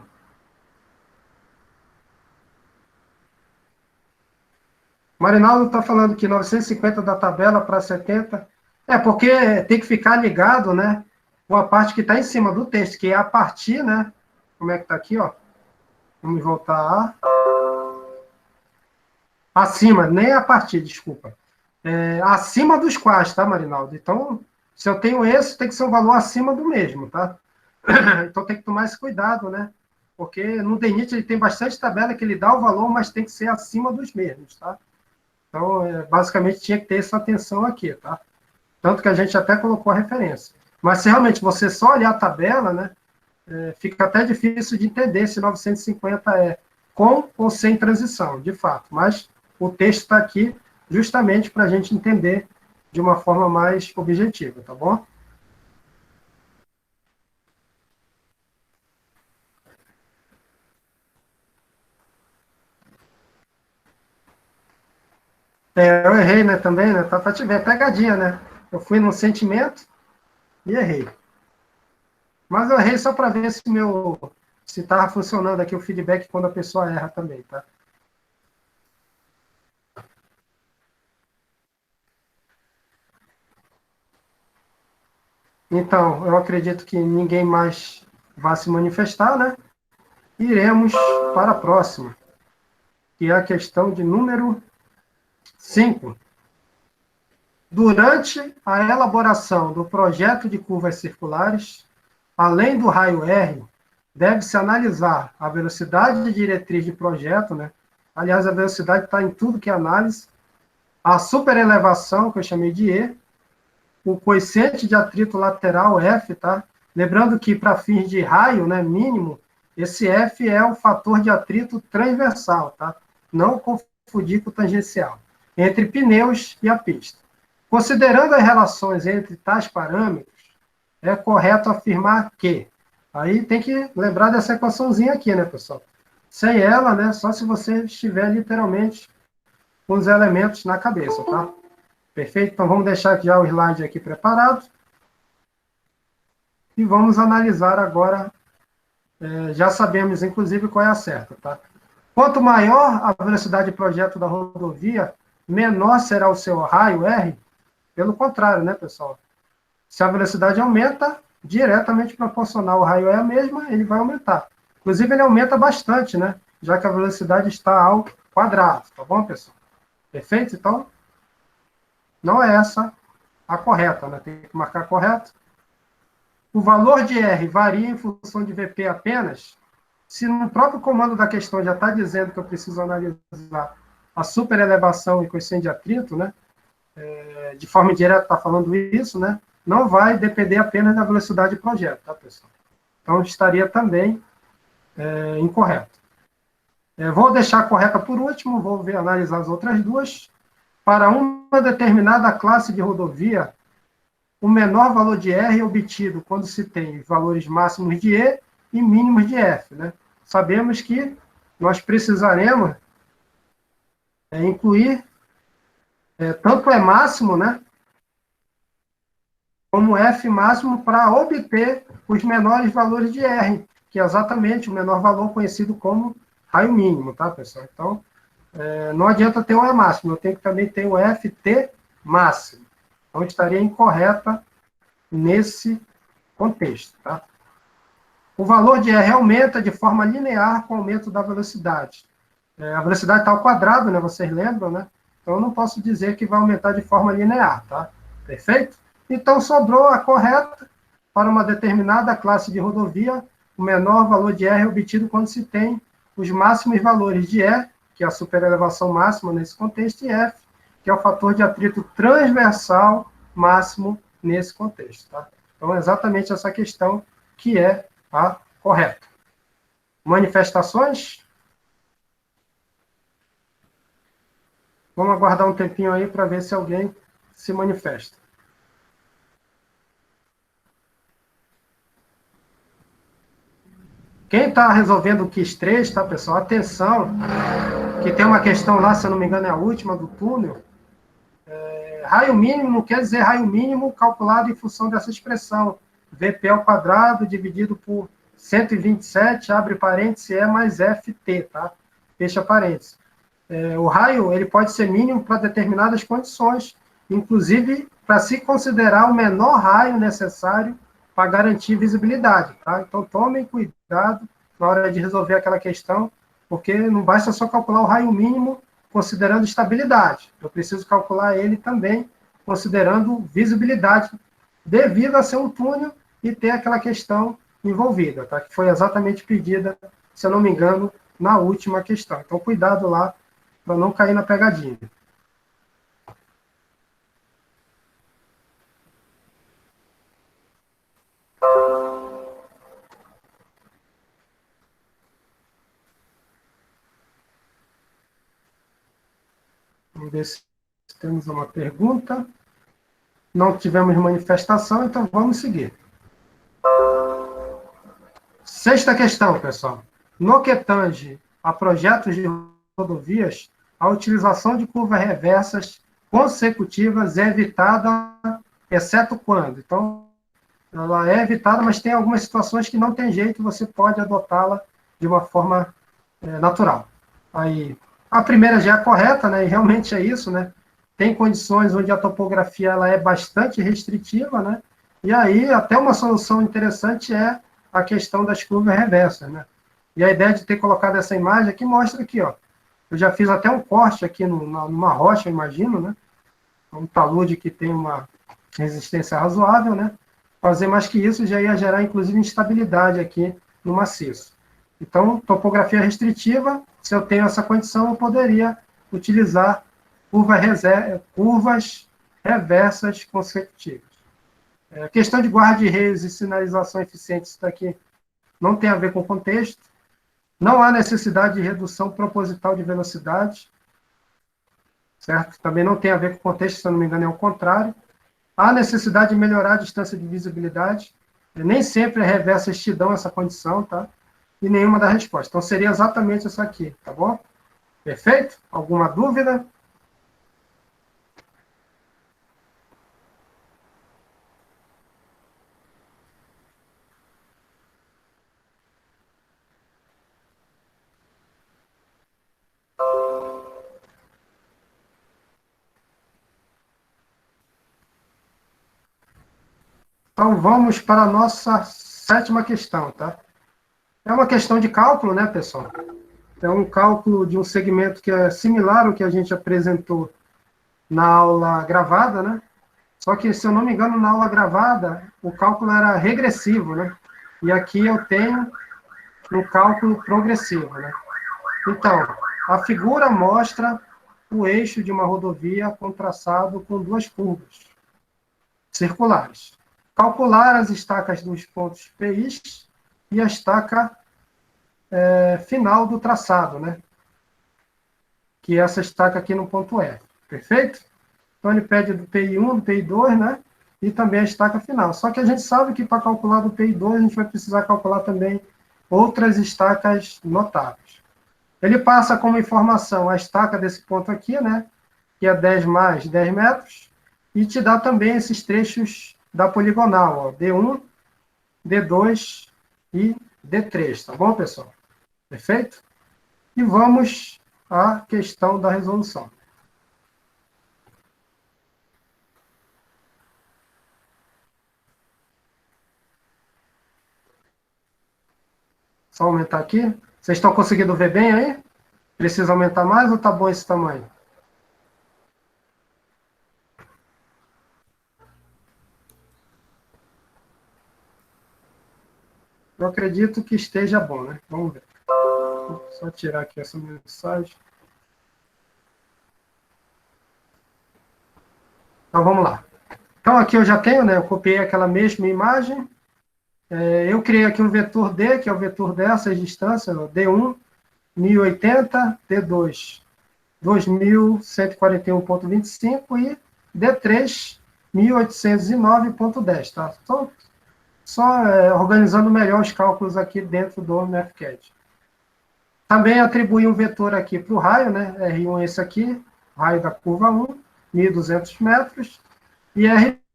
Marinaldo está falando que 950 da tabela para 70. Porque tem que ficar ligado, né? Com a parte que está em cima do texto, que é a partir, né? Como é que está aqui, ó? Vamos voltar acima, nem a partir, desculpa. Acima dos quais, tá, Marinaldo? Então, se eu tenho esse, tem que ser um valor acima do mesmo, tá? Então tem que tomar esse cuidado, né? Porque no DENIT ele tem bastante tabela que ele dá o valor, mas tem que ser acima dos mesmos, tá? Então, basicamente, tinha que ter essa atenção aqui, tá? Tanto que a gente até colocou a referência. Mas se realmente você só olhar a tabela, né, fica até difícil de entender se 950 é com ou sem transição, de fato. Mas o texto está aqui justamente para a gente entender de uma forma mais objetiva, tá bom? Eu errei, né, também, né? Para te ver, pegadinha, né? Eu fui no sentimento e errei. Mas eu errei só para ver se estava funcionando aqui o feedback quando a pessoa erra também, tá? Então, eu acredito que ninguém mais vai se manifestar, né? Iremos para a próxima, que é a questão de número 5. Durante a elaboração do projeto de curvas circulares, além do raio R, deve-se analisar a velocidade de diretriz de projeto, né? Aliás, a velocidade está em tudo que é análise, a superelevação, que eu chamei de E, o coeficiente de atrito lateral, F, tá? Lembrando que para fins de raio, né, mínimo, Esse F é o fator de atrito transversal, tá? Não confundir com o tangencial, entre pneus e a pista. Considerando as relações entre tais parâmetros, é correto afirmar que... Aí tem que lembrar dessa equaçãozinha aqui, né, pessoal? Sem ela, né, só se você estiver literalmente com os elementos na cabeça, tá? Perfeito? Então, vamos deixar já o slide aqui preparado. E vamos analisar agora, já sabemos, inclusive, qual é a certa, tá? Quanto maior a velocidade de projeto da rodovia, menor será o seu raio R. Pelo contrário, né, pessoal? Se a velocidade aumenta, diretamente proporcional ao raio é a mesma, ele vai aumentar. Inclusive, ele aumenta bastante, né? Já que a velocidade está ao quadrado, tá bom, pessoal? Perfeito? Então, não é essa a correta, né? Tem que marcar correto. O valor de R varia em função de VP apenas. Se no próprio comando da questão já está dizendo que eu preciso analisar a superelevação e coeficiente de atrito, né? De forma indireta está falando isso, né? Não vai depender apenas da velocidade de projeto, tá, pessoal? Então, estaria também incorreto. Vou deixar a correta por último, vou analisar as outras duas. Para uma determinada classe de rodovia, o menor valor de R é obtido quando se tem valores máximos de E e mínimos de F, né? Sabemos que nós precisaremos incluir tanto E máximo, né, como F máximo para obter os menores valores de R, que é exatamente o menor valor conhecido como raio mínimo, tá, pessoal? Então, não adianta ter o E máximo, eu tenho que também ter o FT máximo. Então, estaria incorreta nesse contexto, tá? O valor de R aumenta de forma linear com o aumento da velocidade. A velocidade está ao quadrado, né? Vocês lembram, né? Então, eu não posso dizer que vai aumentar de forma linear, tá? Perfeito? Então, sobrou a correta para uma determinada classe de rodovia, o menor valor de R é obtido quando se tem os máximos valores de E, que é a superelevação máxima nesse contexto, e F, que é o fator de atrito transversal máximo nesse contexto, tá? Então, é exatamente essa questão que é a correta. Manifestações? Vamos aguardar um tempinho aí para ver se alguém se manifesta. Quem está resolvendo o QIS 3, tá, pessoal? Atenção, que tem uma questão lá, se eu não me engano, é a última do túnel. Raio mínimo não quer dizer raio mínimo calculado em função dessa expressão. VP ao quadrado dividido por 127, abre parênteses, E mais FT, tá? Fecha parênteses. O raio, ele pode ser mínimo para determinadas condições, inclusive para se considerar o menor raio necessário para garantir visibilidade, tá? Então, tomem cuidado na hora de resolver aquela questão, porque não basta só calcular o raio mínimo considerando estabilidade. Eu preciso calcular ele também considerando visibilidade, devido a ser um túnel e ter aquela questão envolvida, tá? Que foi exatamente pedida, se eu não me engano, na última questão. Então, cuidado lá para não cair na pegadinha. Vamos ver se temos uma pergunta. Não tivemos manifestação, então vamos seguir. Sexta questão, pessoal. No que tange a projetos de rodovias, a utilização de curvas reversas consecutivas é evitada, exceto quando? Então, ela é evitada, mas tem algumas situações que não tem jeito, você pode adotá-la de uma forma natural. Aí, a primeira já é correta, né? E realmente é isso, né? Tem condições onde a topografia ela é bastante restritiva, né? E aí, até uma solução interessante é a questão das curvas reversas, né? E a ideia de ter colocado essa imagem aqui mostra aqui, ó. Eu já fiz até um corte aqui numa rocha, imagino, né? Um talude que tem uma resistência razoável, né? Fazer mais que isso já ia gerar, inclusive, instabilidade aqui no maciço. Então, topografia restritiva, se eu tenho essa condição, eu poderia utilizar curvas reversas consecutivas. A questão de guarda-reios e sinalização eficiente está aqui não tem a ver com o contexto. Não há necessidade de redução proposital de velocidade, certo? Também não tem a ver com o contexto, se eu não me engano, é o contrário. Há necessidade de melhorar a distância de visibilidade. Nem sempre reversas te dão essa condição, tá? E nenhuma da resposta. Então, seria exatamente isso aqui, tá bom? Perfeito? Alguma dúvida? Então, vamos para a nossa 7ª questão, tá? É uma questão de cálculo, né, pessoal? É um cálculo de um segmento que é similar ao que a gente apresentou na aula gravada, né? Só que, se eu não me engano, na aula gravada, o cálculo era regressivo, né? E aqui eu tenho um cálculo progressivo, né? Então, a figura mostra o eixo de uma rodovia com traçado com 2 curvas circulares. Calcular as estacas dos pontos PIs e a estaca final do traçado, né? Que é essa estaca aqui no ponto F. Perfeito? Então, ele pede do PI1, do PI2, né? E também a estaca final. Só que a gente sabe que para calcular do PI2, a gente vai precisar calcular também outras estacas notáveis. Ele passa como informação a estaca desse ponto aqui, né? Que é 10 mais 10 metros. E te dá também esses trechos da poligonal, ó, D1, D2 e D3, tá bom, pessoal? Perfeito? E vamos à questão da resolução. Só aumentar aqui. Vocês estão conseguindo ver bem aí? Precisa aumentar mais ou tá bom esse tamanho? Eu acredito que esteja bom, né? Vamos ver. Vou só tirar aqui essa mensagem. Então, vamos lá. Então, aqui eu já tenho, né? Eu copiei aquela mesma imagem. Eu criei aqui um vetor D, que é o vetor dessas distâncias, ó, D1, 1080, D2, 2141,25 e D3, 1809,10, tá? Só organizando melhor os cálculos aqui dentro do MathCAD. Também atribuí um vetor aqui para o raio, né? R1 é esse aqui, raio da curva 1, 1.200 metros, e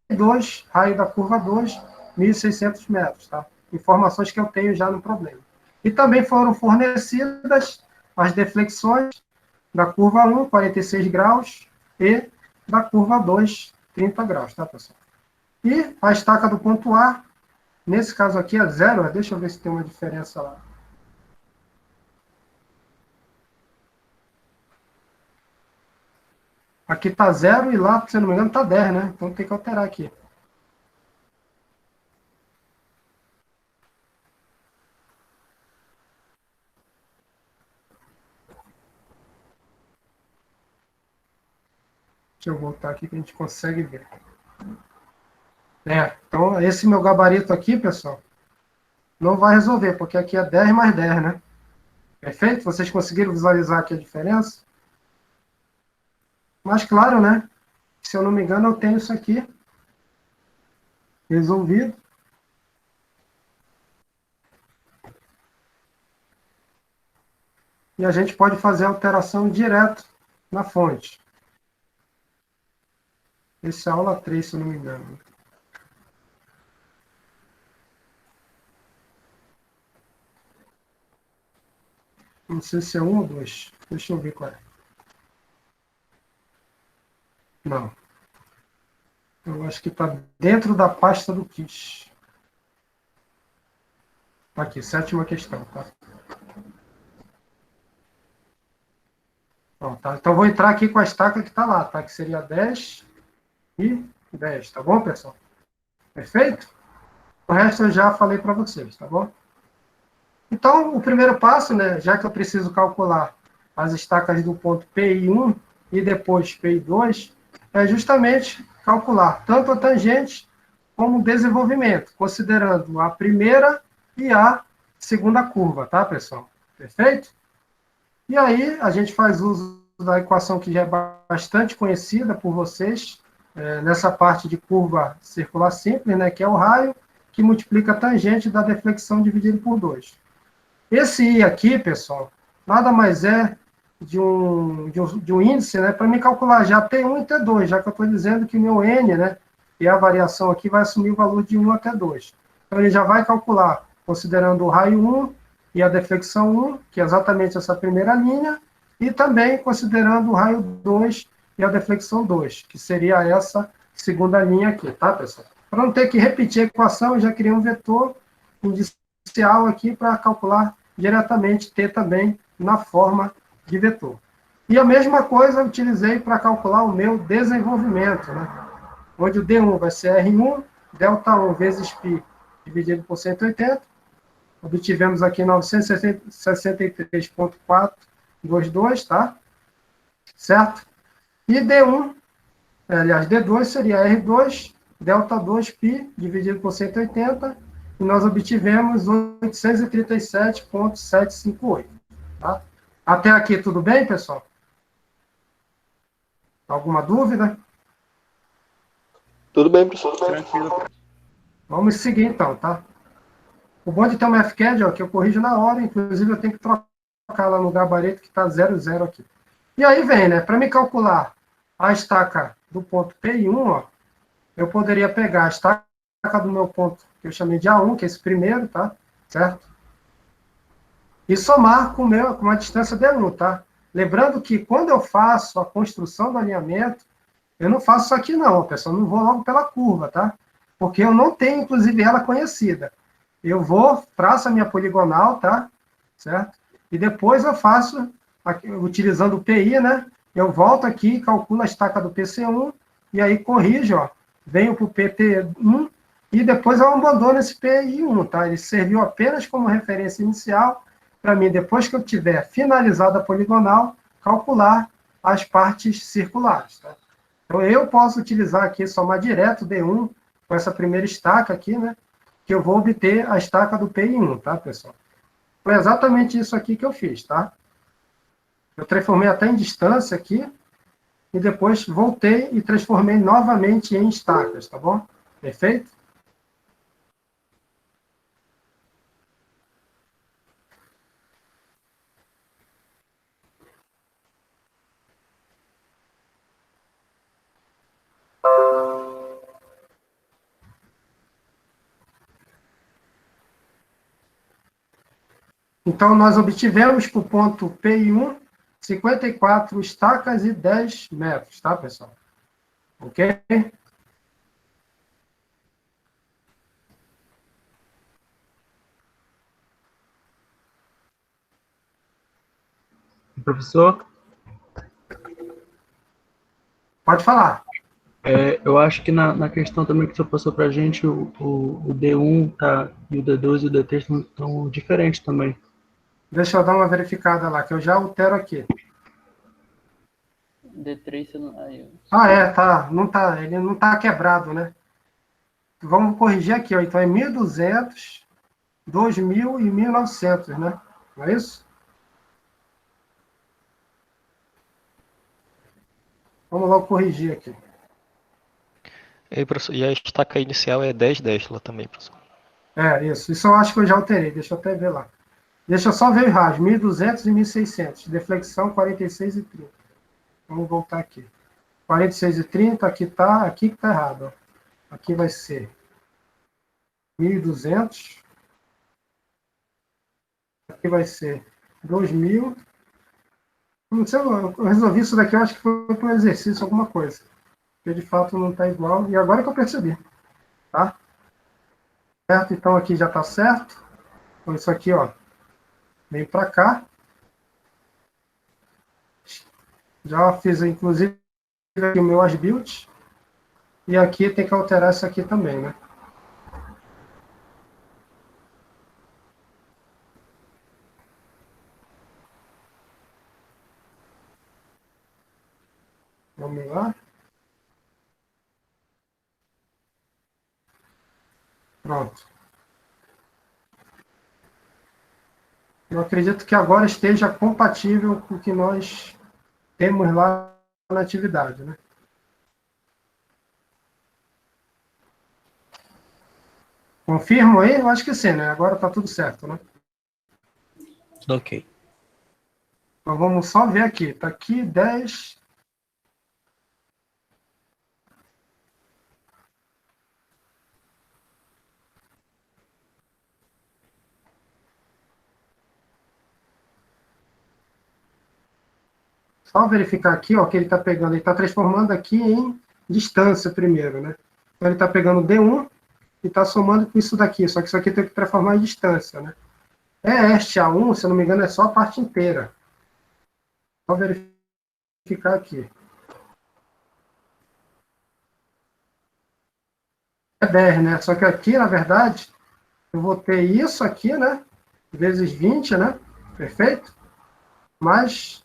R2, raio da curva 2, 1.600 metros, tá? Informações que eu tenho já no problema. E também foram fornecidas as deflexões da curva 1, 46 graus, e da curva 2, 30 graus, tá, pessoal? E a estaca do ponto A, nesse caso aqui é 0, deixa eu ver se tem uma diferença lá. Aqui está 0 e lá, se eu não me engano, está 10, né? Então tem que alterar aqui. Deixa eu voltar aqui que a gente consegue ver. Então, esse meu gabarito aqui, pessoal, não vai resolver, porque aqui é 10 mais 10, né? Perfeito? Vocês conseguiram visualizar aqui a diferença? Mas, claro, né? Se eu não me engano, eu tenho isso aqui resolvido. E a gente pode fazer a alteração direto na fonte. Esse é a aula 3, se eu não me engano. Não sei se é 1 ou 2. Deixa eu ver qual é. Não. Eu acho que está dentro da pasta do quiz. Aqui, 7ª questão, tá? Bom, tá? Então, vou entrar aqui com a estaca que está lá, tá? Que seria 10 e 10, tá bom, pessoal? Perfeito? O resto eu já falei para vocês, tá bom? Então, o primeiro passo, né, já que eu preciso calcular as estacas do ponto PI1 e depois PI2, é justamente calcular tanto a tangente como o desenvolvimento, considerando a primeira e a segunda curva, tá, pessoal? Perfeito? E aí, a gente faz uso da equação que já é bastante conhecida por vocês, nessa parte de curva circular simples, né, que é o raio, que multiplica a tangente da deflexão dividido por 2. Esse I aqui, pessoal, nada mais é de um índice, né, para me calcular já T1 e T2, já que eu estou dizendo que meu N, né, e a variação aqui vai assumir o valor de 1 até 2. Então, ele já vai calcular, considerando o raio 1 e a deflexão 1, que é exatamente essa primeira linha, e também considerando o raio 2 e a deflexão 2, que seria essa segunda linha aqui, tá, pessoal? Para não ter que repetir a equação, eu já criei um vetor indicial aqui para calcular diretamente T também na forma de vetor. E a mesma coisa eu utilizei para calcular o meu desenvolvimento, né? Onde o D1 vai ser R1, delta 1 vezes π dividido por 180. Obtivemos aqui 963,422, tá? Certo? E D1, aliás, D2 seria R2, delta 2π dividido por 180, e nós obtivemos 837,758. Tá? Até aqui tudo bem, pessoal? Alguma dúvida? Tudo bem, professor. Tranquilo. Vamos seguir então, tá? O bom de ter uma FCAD, ó, que eu corrijo na hora, inclusive eu tenho que trocar lá no gabarito que está 00 aqui. E aí vem, né? Para me calcular a estaca do ponto P1, ó, eu poderia pegar a estaca do meu ponto, que eu chamei de A1, que é esse primeiro, tá? Certo? E somar com a distância D1, tá? Lembrando que quando eu faço a construção do alinhamento, eu não faço isso aqui não, pessoal, não vou logo pela curva, tá? Porque eu não tenho, inclusive, ela conhecida. Eu vou, traço a minha poligonal, tá? Certo? E depois eu faço, utilizando o PI, né? Eu volto aqui, calculo a estaca do PC1, e aí corrijo, ó. Venho para o PT1, e depois eu abandono esse PI1, tá? Ele serviu apenas como referência inicial, para mim, depois que eu tiver finalizado a poligonal, calcular as partes circulares, tá? Então, eu posso utilizar aqui, somar direto D1 com essa primeira estaca aqui, né? Que eu vou obter a estaca do PI1, tá, pessoal? Foi exatamente isso aqui que eu fiz, tá? Eu transformei até em distância aqui, e depois voltei e transformei novamente em estacas, tá bom? Perfeito? Então, nós obtivemos para o ponto PI1 54 estacas e 10 metros, tá, pessoal? Ok? Professor, Pode falar. eu acho que na questão também que você passou para a gente, o D1 tá, e o D2 e o D3 estão diferentes também. Deixa eu dar uma verificada lá, que eu já altero aqui. D3, você não... Aí, Tá. Não tá, ele não tá quebrado, né? Vamos corrigir aqui, ó. Então é 1.200, 2.000 e 1.900, né? Não é isso? Vamos logo corrigir aqui. E aí, professor, e a estaca inicial é 10 lá também, professor. Isso. Isso eu acho que eu já alterei. Deixa eu até ver lá. Deixa eu só ver o RAS. 1.200 e 1.600. Deflexão 46 e 30. Vamos voltar aqui. 46 e 30, aqui que tá errado, ó. Aqui vai ser 1.200. Aqui vai ser 2.000. Não sei, eu resolvi isso daqui, eu acho que foi para um exercício, alguma coisa. Porque de fato não está igual. E agora que eu percebi. Tá? Certo? Então aqui já está certo. Então isso aqui, ó. Vem para cá. Já fiz, inclusive, aqui o meu as-built. E aqui tem que alterar isso aqui também, né? Vamos lá. Pronto. Eu acredito que agora esteja compatível com o que nós temos lá na atividade, né? Confirmo aí? Eu acho que sim, né? Agora está tudo certo, né? Tudo ok. Então vamos só ver aqui. Está aqui 10. Só verificar aqui, ó, que ele está pegando, ele está transformando aqui em distância primeiro, né? Então ele está pegando D1 e está somando com isso daqui, só que isso aqui tem que transformar em distância, né? Este A1, se eu não me engano, é só a parte inteira. Só verificar aqui. É 10, né? Só que aqui, na verdade, eu vou ter isso aqui, né? Vezes 20, né? Perfeito? Mais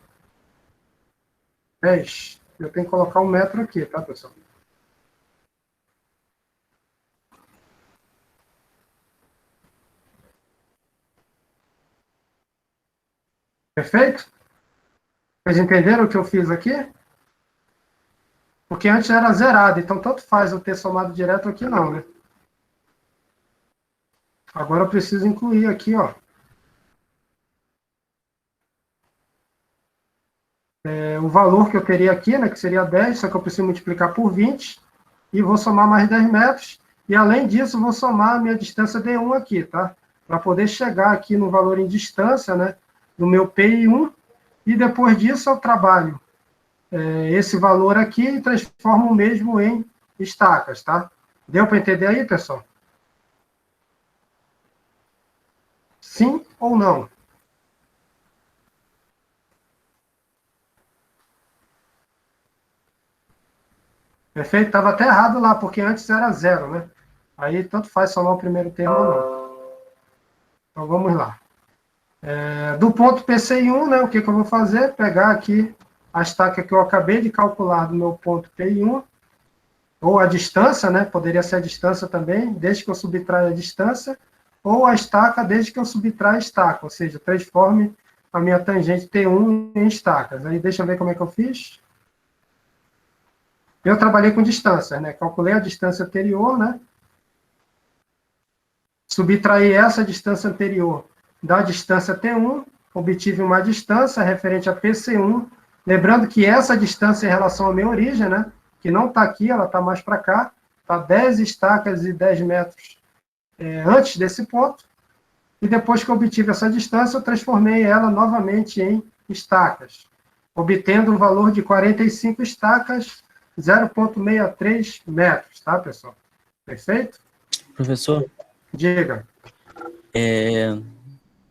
10. Eu tenho que colocar 1 metro aqui, tá, pessoal? Perfeito? Vocês entenderam o que eu fiz aqui? Porque antes era zerado, então tanto faz eu ter somado direto aqui, não, né? Agora eu preciso incluir aqui, ó. O valor que eu teria aqui, né, que seria 10, só que eu preciso multiplicar por 20, e vou somar mais 10 metros, e além disso, vou somar a minha distância D1 aqui, tá? Para poder chegar aqui no valor em distância, né, do meu PI1, e depois disso eu trabalho esse valor aqui e transformo o mesmo em estacas, tá? Deu para entender aí, pessoal? Sim ou não? Perfeito? Estava até errado lá, porque antes era 0, né? Aí tanto faz somar o primeiro termo ou não. Então vamos lá. Do ponto PCI1, né, o que eu vou fazer? Pegar aqui a estaca que eu acabei de calcular do meu ponto PI1, ou a distância, né? Poderia ser a distância também, desde que eu subtraia a distância, ou a estaca desde que eu subtraia a estaca, ou seja, transforme a minha tangente T1 em estacas. Aí deixa eu ver como é que eu fiz. Eu trabalhei com distâncias, né? Calculei a distância anterior, né? Subtraí essa distância anterior da distância T1, obtive uma distância referente a PC1, lembrando que essa distância em relação à minha origem, né? Que não está aqui, ela está mais para cá, está 10 estacas e 10 metros antes desse ponto, e depois que eu obtive essa distância, eu transformei ela novamente em estacas, obtendo um valor de 45 estacas, 0,63 metros, tá, pessoal? Perfeito? Professor, Diga. eu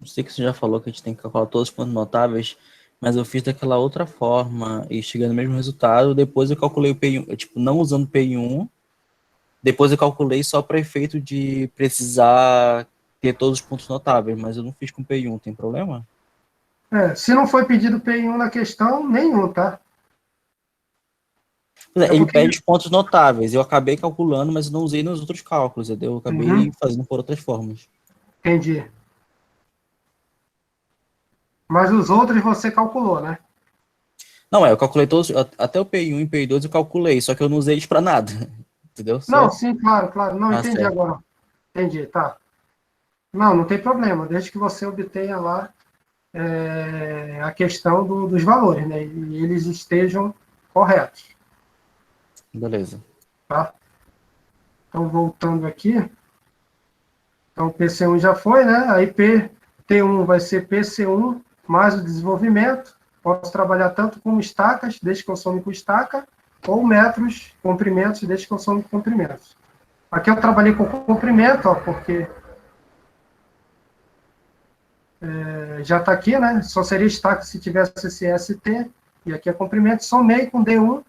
sei que você já falou que a gente tem que calcular todos os pontos notáveis, mas eu fiz daquela outra forma e cheguei no mesmo resultado. Depois eu calculei o PI1, tipo, não usando o PI1. Depois eu calculei só para efeito de precisar ter todos os pontos notáveis, mas eu não fiz com PI1, tem problema? Se não foi pedido PI1 na questão, nenhum, tá? Ele pede os pontos notáveis. Eu acabei calculando, mas não usei nos outros cálculos, entendeu? Eu acabei fazendo por outras formas. Entendi. Mas os outros você calculou, né? Não, eu calculei todos, até o PI1 e PI2 eu calculei, só que eu não usei eles para nada, entendeu? Não, sim, claro, claro. Não, entendi certo. agora. Entendi, tá. Não tem problema, desde que você obtenha lá a questão dos valores, né? E eles estejam corretos. Beleza. Tá? Então, voltando aqui. Então, PC1 já foi, né? Aí T1 vai ser PC1 mais o desenvolvimento. Posso trabalhar tanto com estacas, desde que eu some com estaca, ou metros, comprimentos, desde que eu some com comprimentos. Aqui eu trabalhei com comprimento, ó, porque já está aqui, né? Só seria estaca se tivesse esse ST, e aqui é comprimento. Somei com D1,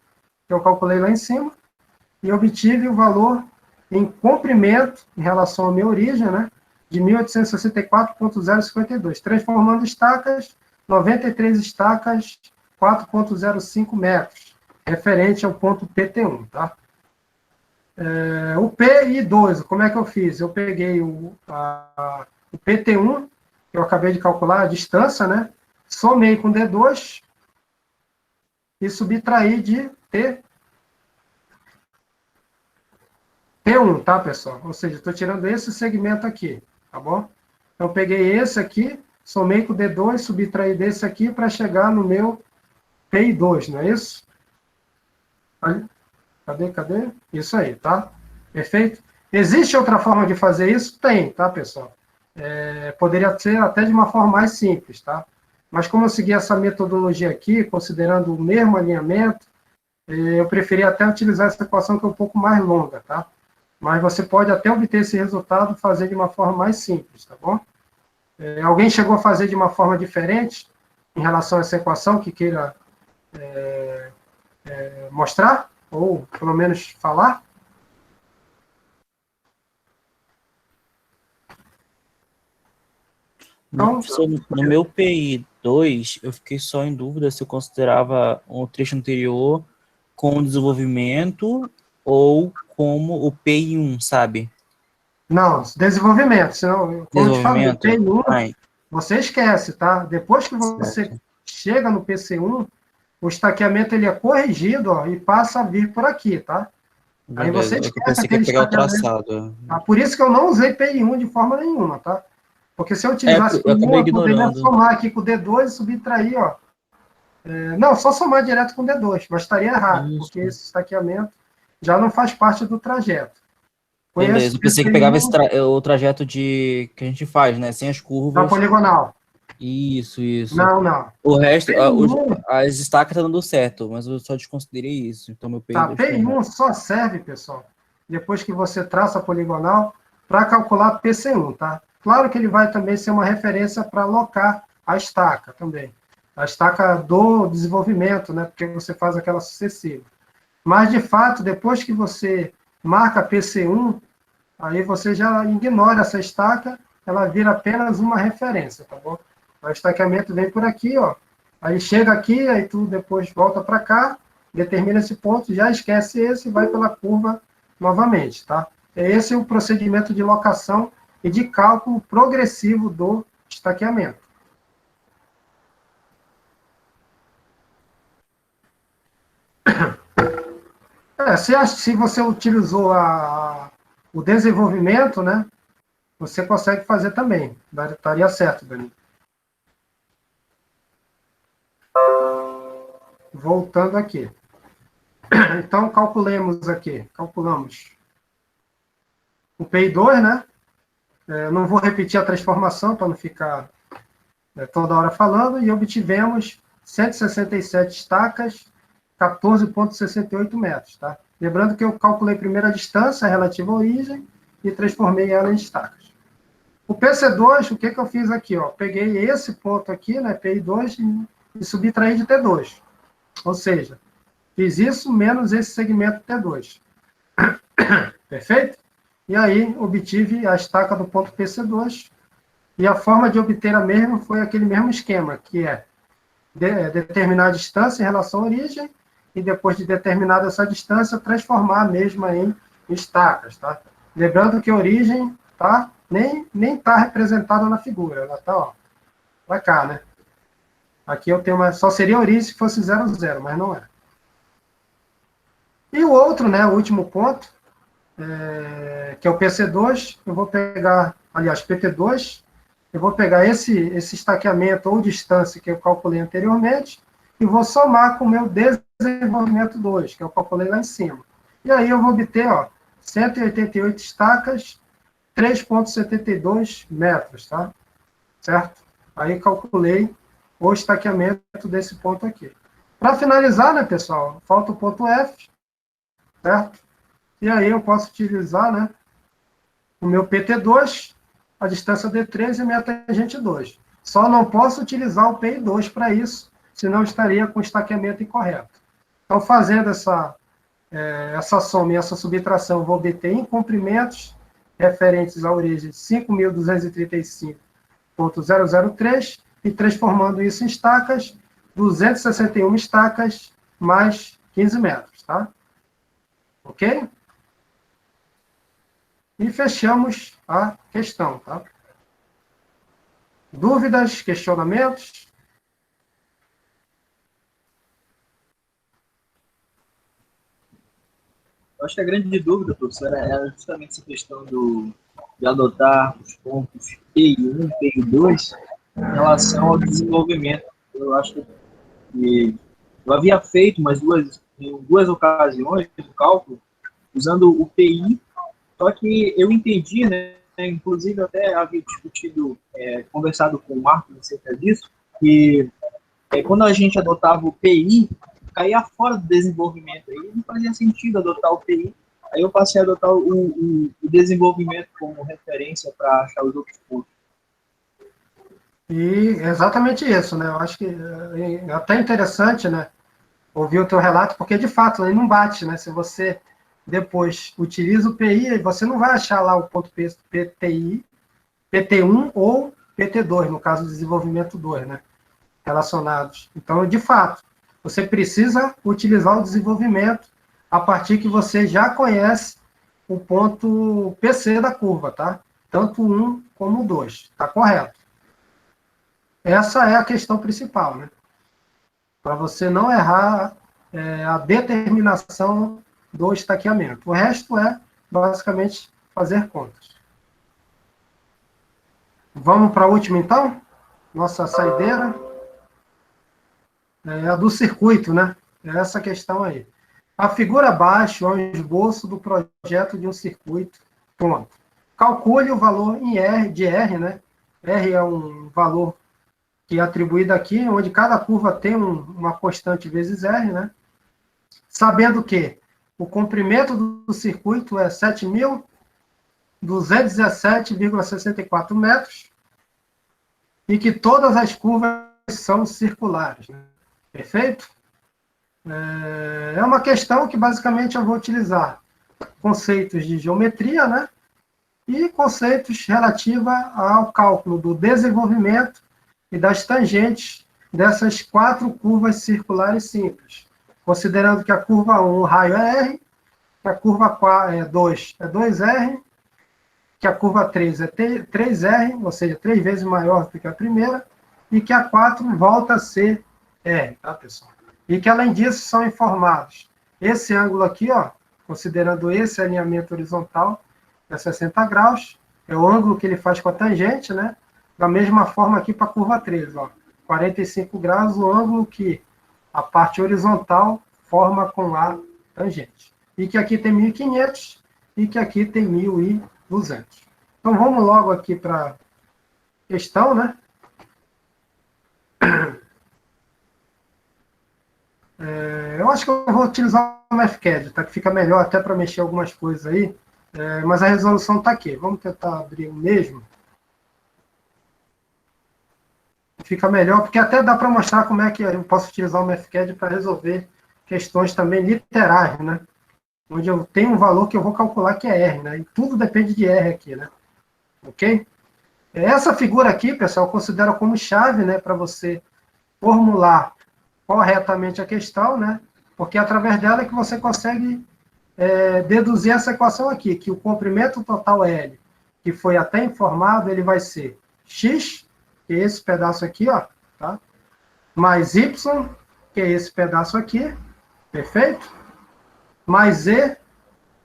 que eu calculei lá em cima, e obtive o valor em comprimento, em relação à minha origem, né? De 1864,052. Transformando estacas, 93 estacas, 4,05 metros, referente ao ponto PT1, tá? O PI12, como é que eu fiz? Eu peguei o PT1 que eu acabei de calcular, a distância, né? Somei com D2 e subtraí de T1, tá, pessoal? Ou seja, estou tirando esse segmento aqui, tá bom? Então, peguei esse aqui, somei com o D2, subtraí desse aqui para chegar no meu PI2, não é isso? Cadê? Isso aí, tá? Perfeito? Existe outra forma de fazer isso? Tem, tá, pessoal? Poderia ser até de uma forma mais simples, tá? Mas como eu segui essa metodologia aqui, considerando o mesmo alinhamento, eu preferi até utilizar essa equação que é um pouco mais longa, tá? Mas você pode até obter esse resultado fazer de uma forma mais simples, tá bom? Alguém chegou a fazer de uma forma diferente em relação a essa equação que queira mostrar? Ou, pelo menos, falar? Então, No meu PI2, eu fiquei só em dúvida se eu considerava um trecho anterior com desenvolvimento ou como o PI1, sabe? não, desenvolvimento. Senão, como eu te falei, Desenvolvimento? P1, Ai, você esquece, tá? Depois que você certo. chega no PC1, o estaqueamento ele é corrigido, ó, e passa a vir por aqui, tá? Aí você Beleza. Eu esquece pensei que ia aquele pegar o estaqueamento. traçado. Tá? Por isso que eu não usei PI1 de forma nenhuma, tá? Porque se eu utilizasse Eu acabei PI1, eu poderia ignorando. somar aqui com o D2 e subtrair, ó. Não, só somar direto com o D2, mas estaria errado, porque Isso. esse estaqueamento já não faz parte do trajeto. Beleza. Conheço Eu pensei que pegava PI1 o trajeto que a gente faz, né? Sem as da curvas. poligonal. Isso. Não. O resto, PI1, as estacas tá dando certo, mas eu só desconsiderei isso. Então meu tá? PI2 tá errado. PI1 só serve, pessoal, depois que você traça a poligonal, para calcular PC1, tá? Claro que ele vai também ser uma referência para alocar a estaca também. A estaca do desenvolvimento, né? Porque você faz aquela sucessiva. Mas, de fato, depois que você marca PC1, aí você já ignora essa estaca, ela vira apenas uma referência, tá bom? O estaqueamento vem por aqui, ó. Aí chega aqui, aí tu depois volta para cá, determina esse ponto, já esquece esse e vai pela curva novamente, tá? Esse é o procedimento de locação e de cálculo progressivo do estaqueamento. Se você utilizou o desenvolvimento, né, você consegue fazer também. Estaria certo, Dani. Voltando aqui. Então, calculamos o PI2, né? Não vou repetir a transformação para não ficar toda hora falando, e obtivemos 167 estacas, 14,68 metros, tá? Lembrando que eu calculei primeiro a distância relativa à origem e transformei ela em estacas. O PC2, o que eu fiz aqui? Ó? Peguei esse ponto aqui, né, PI2, e subtraí de T2. Ou seja, fiz isso menos esse segmento T2. Perfeito? E aí, obtive a estaca do ponto PC2, e a forma de obter a mesma foi aquele mesmo esquema, que é determinar a distância em relação à origem, e depois de determinada essa distância, transformar a mesma em estacas, tá? Lembrando que a origem tá, nem está representada na figura, ela está, ó, para cá, né? Aqui eu tenho só seria a origem se fosse 0, 0, mas não é. E o outro, né, o último ponto, que é o PC2, eu vou pegar, aliás, PT2, eu vou pegar esse estaqueamento ou distância que eu calculei anteriormente e vou somar com o meu desenvolvimento 2, que eu calculei lá em cima. E aí eu vou obter, ó, 188 estacas, 3,72 metros, tá? Certo? Aí calculei o estaqueamento desse ponto aqui. Para finalizar, né, pessoal, falta o ponto F, certo? E aí eu posso utilizar, né, o meu PT2, a distância D3 e a minha tangente 2. Só não posso utilizar o PI2 para isso, senão estaria com o estaqueamento incorreto. Então, fazendo essa soma e essa subtração, vou obter em comprimentos referentes à origem 5.235,003 e transformando isso em estacas, 261 estacas mais 15 metros, tá? Ok? E fechamos a questão, tá? Dúvidas, questionamentos? Eu acho que a grande dúvida, professora, é justamente essa questão de adotar os pontos PI1 e PI2 em relação ao desenvolvimento. Eu acho que eu havia feito em duas ocasiões o cálculo usando o PI, só que eu entendi, né, inclusive eu até havia discutido, conversado com o Marcos acerca disso, que quando a gente adotava o PI, caía fora do desenvolvimento. Aí não fazia sentido adotar o PI. Aí eu passei a adotar o desenvolvimento como referência para achar os outros pontos. E é exatamente isso, né? Eu acho que é até interessante, né, ouvir o teu relato, porque de fato aí não bate, né? Se você depois utiliza o PI, você não vai achar lá o ponto PTI, PT1 ou PT2, no caso do desenvolvimento 2, né? Relacionados. Então, de fato, você precisa utilizar o desenvolvimento a partir que você já conhece o ponto PC da curva, tá? Tanto o 1 como o 2, tá correto. Essa é a questão principal, né? Para você não errar a determinação do estaqueamento. O resto é, basicamente, fazer contas. Vamos para a última, então? Nossa saideira. É a do circuito, né? É essa questão aí. A figura abaixo é um esboço do projeto de um circuito. Ponto. Calcule o valor em R, de R, né? R é um valor que é atribuído aqui, onde cada curva tem uma constante vezes R, né? Sabendo que o comprimento do circuito é 7.217,64 metros e que todas as curvas são circulares, né? Perfeito? É uma questão que basicamente eu vou utilizar conceitos de geometria, né? E conceitos relativos ao cálculo do desenvolvimento e das tangentes dessas 4 curvas circulares simples, considerando que a curva 1, o raio é R, que a curva 2 é 2R, que a curva 3 é 3R, ou seja, 3 vezes maior do que a primeira, e que a 4 volta a ser R, tá, pessoal? E que, além disso, são informados esse ângulo aqui, ó, considerando esse alinhamento horizontal, é 60 graus, é o ângulo que ele faz com a tangente, né? Da mesma forma aqui para a curva 3, ó, 45 graus, o ângulo que a parte horizontal forma com a tangente. E que aqui tem 1.500 e que aqui tem 1.200. Então, vamos logo aqui para a questão, né? Eu acho que eu vou utilizar o MathCAD, tá? Que fica melhor até para mexer algumas coisas aí. Mas a resolução está aqui. Vamos tentar abrir o mesmo. Fica melhor, porque até dá para mostrar como é que eu posso utilizar o MathCAD para resolver questões também literais, né? Onde eu tenho um valor que eu vou calcular que é R, né? E tudo depende de R aqui, né? Ok? Essa figura aqui, pessoal, eu considero como chave, né? Para você formular corretamente a questão, né? Porque através dela é que você consegue deduzir essa equação aqui, que o comprimento total L, que foi até informado, ele vai ser X, que é esse pedaço aqui, ó, tá? Mais Y, que é esse pedaço aqui, perfeito? Mais Z,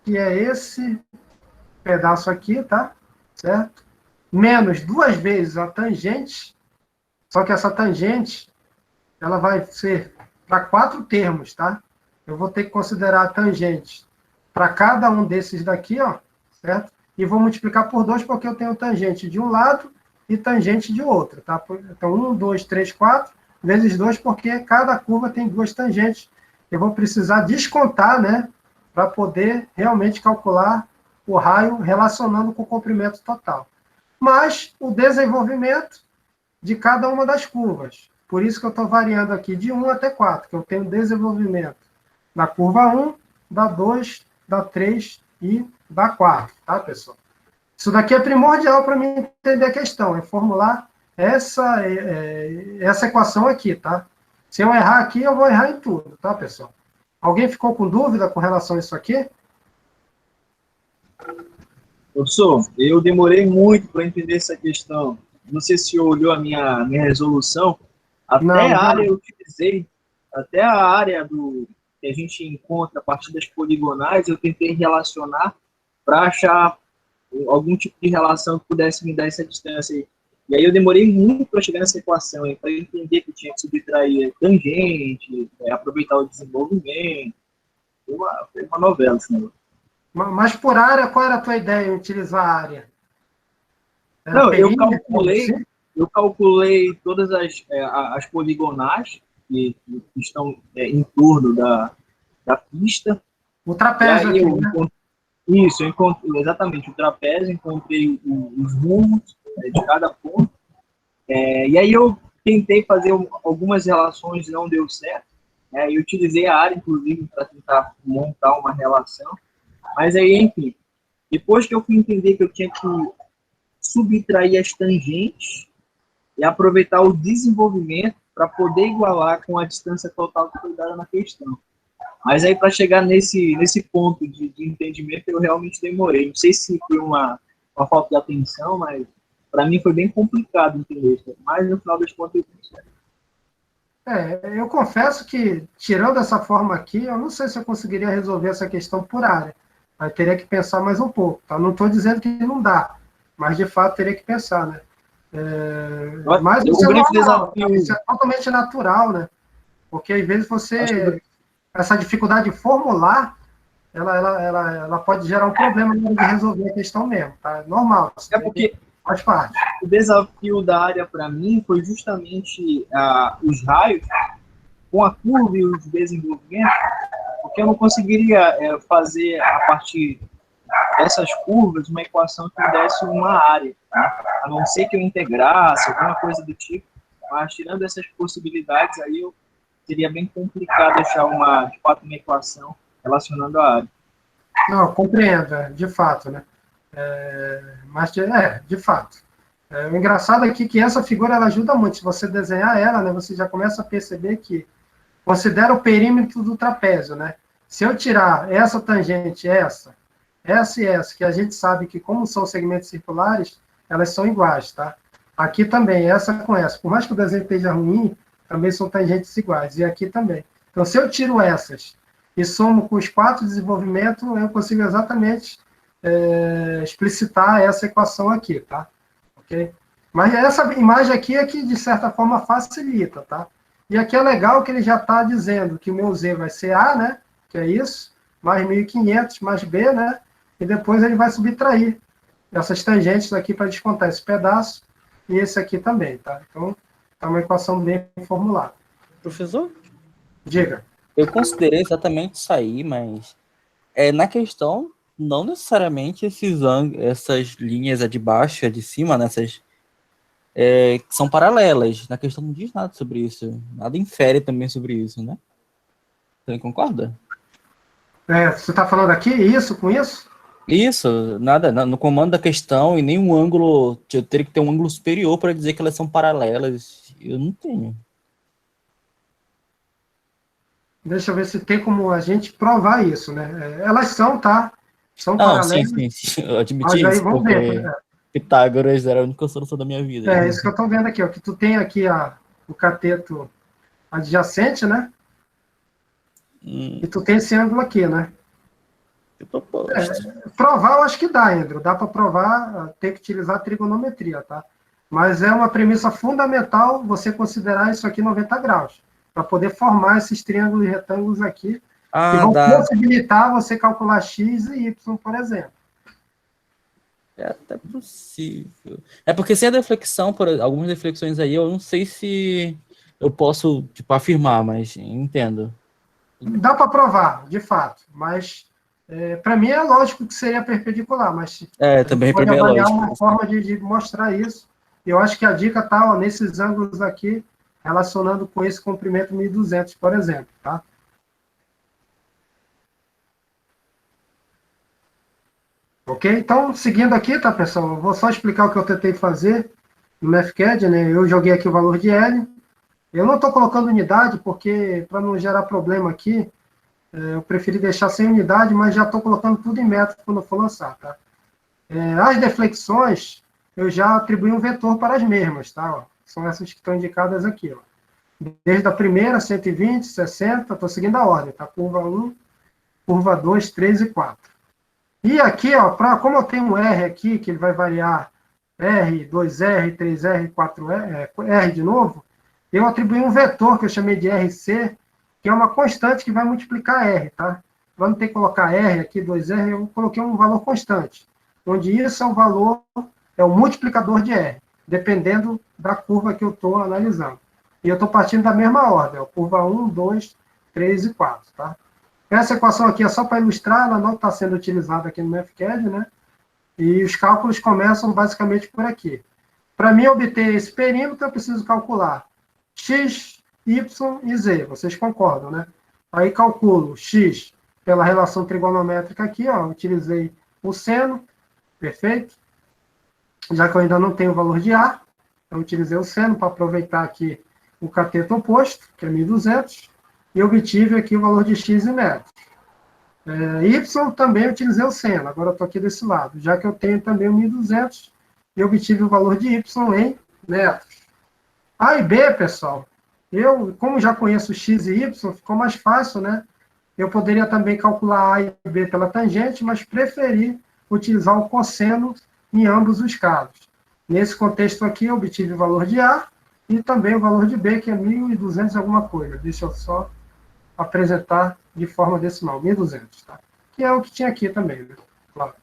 que é esse pedaço aqui, tá? Certo? Menos 2 vezes a tangente, só que essa tangente, ela vai ser para 4 termos, tá? Eu vou ter que considerar a tangente para cada um desses daqui, ó, certo? E vou multiplicar por 2 porque eu tenho tangente de um lado e tangente de outro, tá? Então, 1, 2, 3, 4, vezes 2, porque cada curva tem 2 tangentes. Eu vou precisar descontar, né? Para poder realmente calcular o raio relacionando com o comprimento total. Mas o desenvolvimento de cada uma das curvas. Por isso que eu estou variando aqui de 1 até 4, que eu tenho desenvolvimento da curva 1, da 2, da 3 e da 4, tá, pessoal? Isso daqui é primordial para mim entender a questão, é formular essa equação aqui, tá? Se eu errar aqui, eu vou errar em tudo, tá, pessoal? Alguém ficou com dúvida com relação a isso aqui? Professor, eu demorei muito para entender essa questão. não sei se olhou a minha resolução, até Não, a não. área eu utilizei, até a área que a gente encontra a partir das poligonais, eu tentei relacionar para achar algum tipo de relação que pudesse me dar essa distância aí. E aí eu demorei muito para chegar nessa equação, para entender que eu tinha que subtrair tangente, aproveitar o desenvolvimento. Foi uma novela, assim. Mas por área, qual era a tua ideia em utilizar a área? Era Não, eu perímetro, calculei todas as poligonais que estão em torno da pista. o E trapézio aí aqui, eu né? eu encontrei exatamente o trapézio, encontrei os rumos de cada ponto. E aí eu tentei fazer algumas relações, não deu certo. Eu utilizei a área, inclusive, para tentar montar uma relação. Mas aí, enfim, depois que eu fui entender que eu tinha que subtrair as tangentes e aproveitar o desenvolvimento para poder igualar com a distância total que foi dada na questão. Mas aí, para chegar nesse ponto de entendimento, eu realmente demorei. Não sei se foi uma falta de atenção, mas para mim foi bem complicado entender isso. Mas no final das contas, eu consegui. Eu confesso que, tirando essa forma aqui, eu não sei se eu conseguiria resolver essa questão por área. Aí teria que pensar mais um pouco. Tá? Não estou dizendo que não dá, mas de fato teria que pensar, né? Mas isso é normal, isso é totalmente natural, né? Porque às vezes essa dificuldade de formular, ela pode gerar um problema na hora de resolver a questão mesmo, tá? Normal. Porque faz parte. O desafio da área para mim foi justamente os raios com a curva e os desenvolvimentos, porque eu não conseguiria fazer a partir dessas curvas uma equação que me desse uma área, né? A não ser que eu integrasse, alguma coisa do tipo, mas tirando essas possibilidades aí, seria bem complicado achar de fato uma equação relacionando a área. Não, compreendo, de fato, né? Mas, de fato. O engraçado aqui é que essa figura ela ajuda muito. Se você desenhar ela, né, você já começa a perceber que considera o perímetro do trapézio, né? Se eu tirar essa tangente, essa e essa, que a gente sabe que, como são segmentos circulares, elas são iguais, tá? Aqui também, essa com essa. Por mais que o desenho esteja ruim, também são tangentes iguais. E aqui também. Então, se eu tiro essas e somo com os 4 desenvolvimentos, eu consigo exatamente explicitar essa equação aqui, tá? Ok? Mas essa imagem aqui é que, de certa forma, facilita, tá? E aqui é legal que ele já está dizendo que o meu Z vai ser A, né? Que é isso, mais 1.500, mais B, né? E depois ele vai subtrair essas tangentes aqui para descontar esse pedaço e esse aqui também, tá? Então, é uma equação bem formulada. Professor? Diga. Eu considerei exatamente isso aí, mas na questão, não necessariamente essas linhas de baixo e de cima, nessas que são paralelas. Na questão não diz nada sobre isso. Nada infere também sobre isso, né? Você concorda? Você está falando aqui isso com isso? Isso, nada. No comando da questão e nenhum ângulo. Eu teria que ter um ângulo superior para dizer que elas são paralelas. Eu não tenho. Deixa eu ver se tem como a gente provar isso, né? Elas são, tá? São Não, paralelas. sim. Eu admiti Mas aí isso, vamos porque ver. Pitágoras era a única solução da minha vida. Isso que eu estou vendo aqui, ó, que tu tem aqui o cateto adjacente, né? E tu tem esse ângulo aqui, né? Provar eu acho que dá, Andrew. Dá para provar, tem que utilizar trigonometria, tá? Mas é uma premissa fundamental você considerar isso aqui 90 graus, para poder formar esses triângulos e retângulos aqui, que vão possibilitar você calcular x e y, por exemplo. É até possível. É porque sem a deflexão, por algumas deflexões aí, eu não sei se eu posso, afirmar, mas entendo. Dá para provar, de fato, mas para mim é lógico que seria perpendicular, mas também para pode mim é avaliar lógico. uma forma de mostrar isso. Eu acho que a dica está nesses ângulos aqui, relacionando com esse comprimento 1200, por exemplo, tá? Ok? Então, seguindo aqui, tá, pessoal? Eu vou só explicar o que eu tentei fazer no MathCAD, né? Eu joguei aqui o valor de L. Eu não estou colocando unidade, porque, para não gerar problema aqui, eu preferi deixar sem unidade, mas já estou colocando tudo em metro quando eu for lançar, tá? As deflexões, eu já atribuí um vetor para as mesmas, tá? Ó, são essas que estão indicadas aqui, ó. Desde a primeira, 120, 60, estou seguindo a ordem, tá? Curva 1, curva 2, 3 e 4. E aqui, ó, como eu tenho um R aqui, que ele vai variar R, 2R, 3R, 4R, R de novo, eu atribuí um vetor que eu chamei de RC, que é uma constante que vai multiplicar R, tá? Para não ter que colocar R aqui, 2R, eu coloquei um valor constante, onde isso é o valor, é o multiplicador de R, dependendo da curva que eu estou analisando. E eu estou partindo da mesma ordem, ó, curva 1, 2, 3 e 4, tá? Essa equação aqui é só para ilustrar, ela não está sendo utilizada aqui no MathCAD, né? E os cálculos começam basicamente por aqui. Para mim obter esse perímetro, eu preciso calcular x, y e z. Vocês concordam, né? Aí calculo x pela relação trigonométrica aqui, ó, utilizei o seno, perfeito? Já que eu ainda não tenho o valor de A, eu utilizei o seno para aproveitar aqui o cateto oposto, que é 1.200, e obtive aqui o valor de x em metros. Y também utilizei o seno, agora eu estou aqui desse lado, já que eu tenho também o 1.200, e obtive o valor de y em metros. A e B, pessoal, como já conheço x e y, ficou mais fácil, né? Eu poderia também calcular A e B pela tangente, mas preferi utilizar o cosseno em ambos os casos. Nesse contexto aqui, eu obtive o valor de A e também o valor de B, que é 1.200 alguma coisa. Deixa eu só apresentar de forma decimal, 1.200, tá? Que é o que tinha aqui também, né? Claro.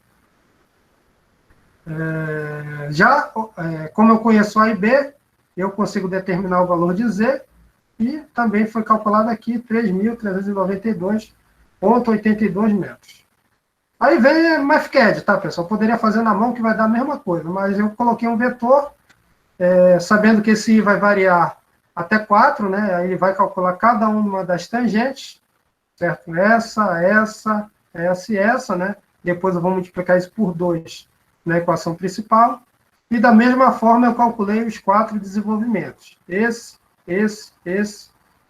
Como eu conheço A e B, eu consigo determinar o valor de Z, e também foi calculado aqui 3.392,82 metros. Aí vem MathCAD, tá, pessoal? Eu poderia fazer na mão que vai dar a mesma coisa, mas eu coloquei um vetor, sabendo que esse I vai variar até 4, né? Aí ele vai calcular cada uma das tangentes, certo? Essa e essa, né? Depois eu vou multiplicar isso por 2 na equação principal. E da mesma forma eu calculei os 4 desenvolvimentos. Esse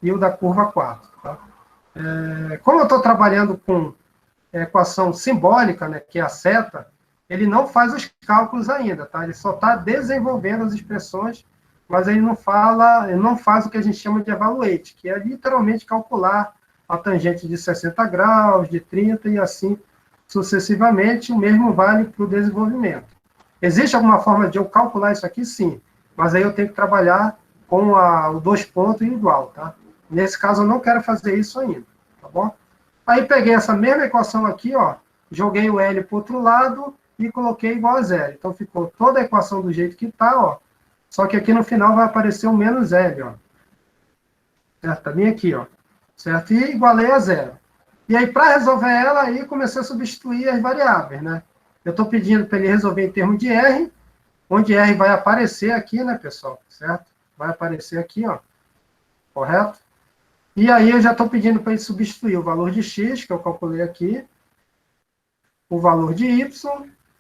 e o da curva 4. Tá? Como eu estou trabalhando com equação simbólica, né, que é a seta, ele não faz os cálculos ainda, tá? Ele só está desenvolvendo as expressões, mas ele não faz o que a gente chama de evaluate, que é literalmente calcular a tangente de 60 graus, de 30 e assim sucessivamente. O mesmo vale para o desenvolvimento. Existe alguma forma de eu calcular isso aqui? Sim, mas aí eu tenho que trabalhar com o 2 pontos e igual, tá? Nesse caso eu não quero fazer isso ainda, tá bom? Aí peguei essa mesma equação aqui, ó, joguei o L para o outro lado e coloquei igual a zero. Então ficou toda a equação do jeito que está, ó. Só que aqui no final vai aparecer o menos L, ó. Certo? Tá bem aqui, ó. Certo? E igualei a zero. E aí, para resolver ela, aí comecei a substituir as variáveis, né? Eu estou pedindo para ele resolver em termos de R, onde R vai aparecer aqui, né, pessoal? Certo? Vai aparecer aqui, ó. Correto? E aí eu já estou pedindo para ele substituir o valor de x, que eu calculei aqui, o valor de y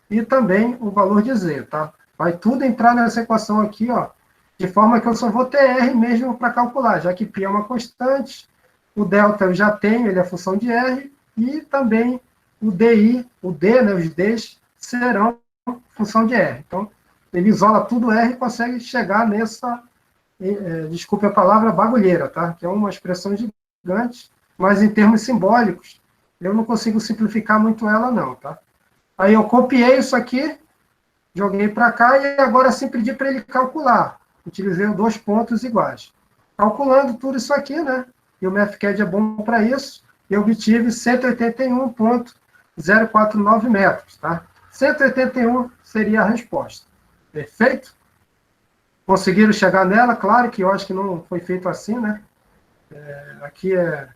e também o valor de z, tá? Vai tudo entrar nessa equação aqui, ó, de forma que eu só vou ter R mesmo para calcular, já que π é uma constante, o delta eu já tenho, ele é função de R, e também o DI, o D, né, os Ds, serão função de R. Então, ele isola tudo R e consegue chegar nessa, desculpe a palavra, bagulheira, tá? Que é uma expressão gigante, mas em termos simbólicos, eu não consigo simplificar muito ela, não, tá? Aí eu copiei isso aqui, joguei para cá, e agora sim pedi para ele calcular. Utilizei 2 pontos iguais. Calculando tudo isso aqui, né? E o MathCAD é bom para isso, eu obtive 181,049 metros, tá? 181 seria a resposta. Perfeito? Conseguiram chegar nela? Claro que eu acho que não foi feito assim, né? Aqui é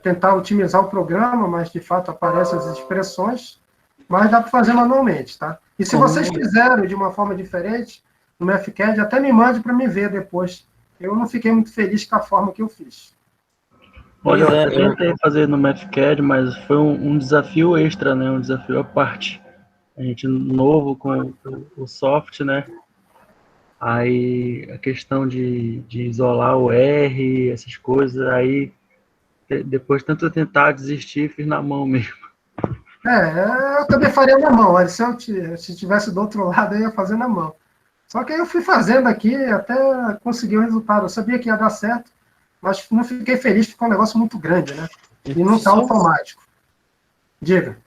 tentar otimizar o programa, mas de fato aparecem as expressões, mas dá para fazer manualmente, tá? E se vocês fizeram de uma forma diferente, no MathCAD, até me mande para me ver depois. Eu não fiquei muito feliz com a forma que eu fiz. Olha, eu tentei fazer no MathCAD, mas foi um desafio extra, né? Um desafio à parte. A gente novo com o soft, né? Aí a questão de isolar o R, essas coisas, aí depois tanto eu tentar desistir, fiz na mão mesmo. Eu também faria na mão. Se eu tivesse do outro lado, eu ia fazer na mão. Só que aí eu fui fazendo aqui até conseguir o resultado. Eu sabia que ia dar certo, mas não fiquei feliz, ficou um negócio muito grande, né? E não está automático. Diga.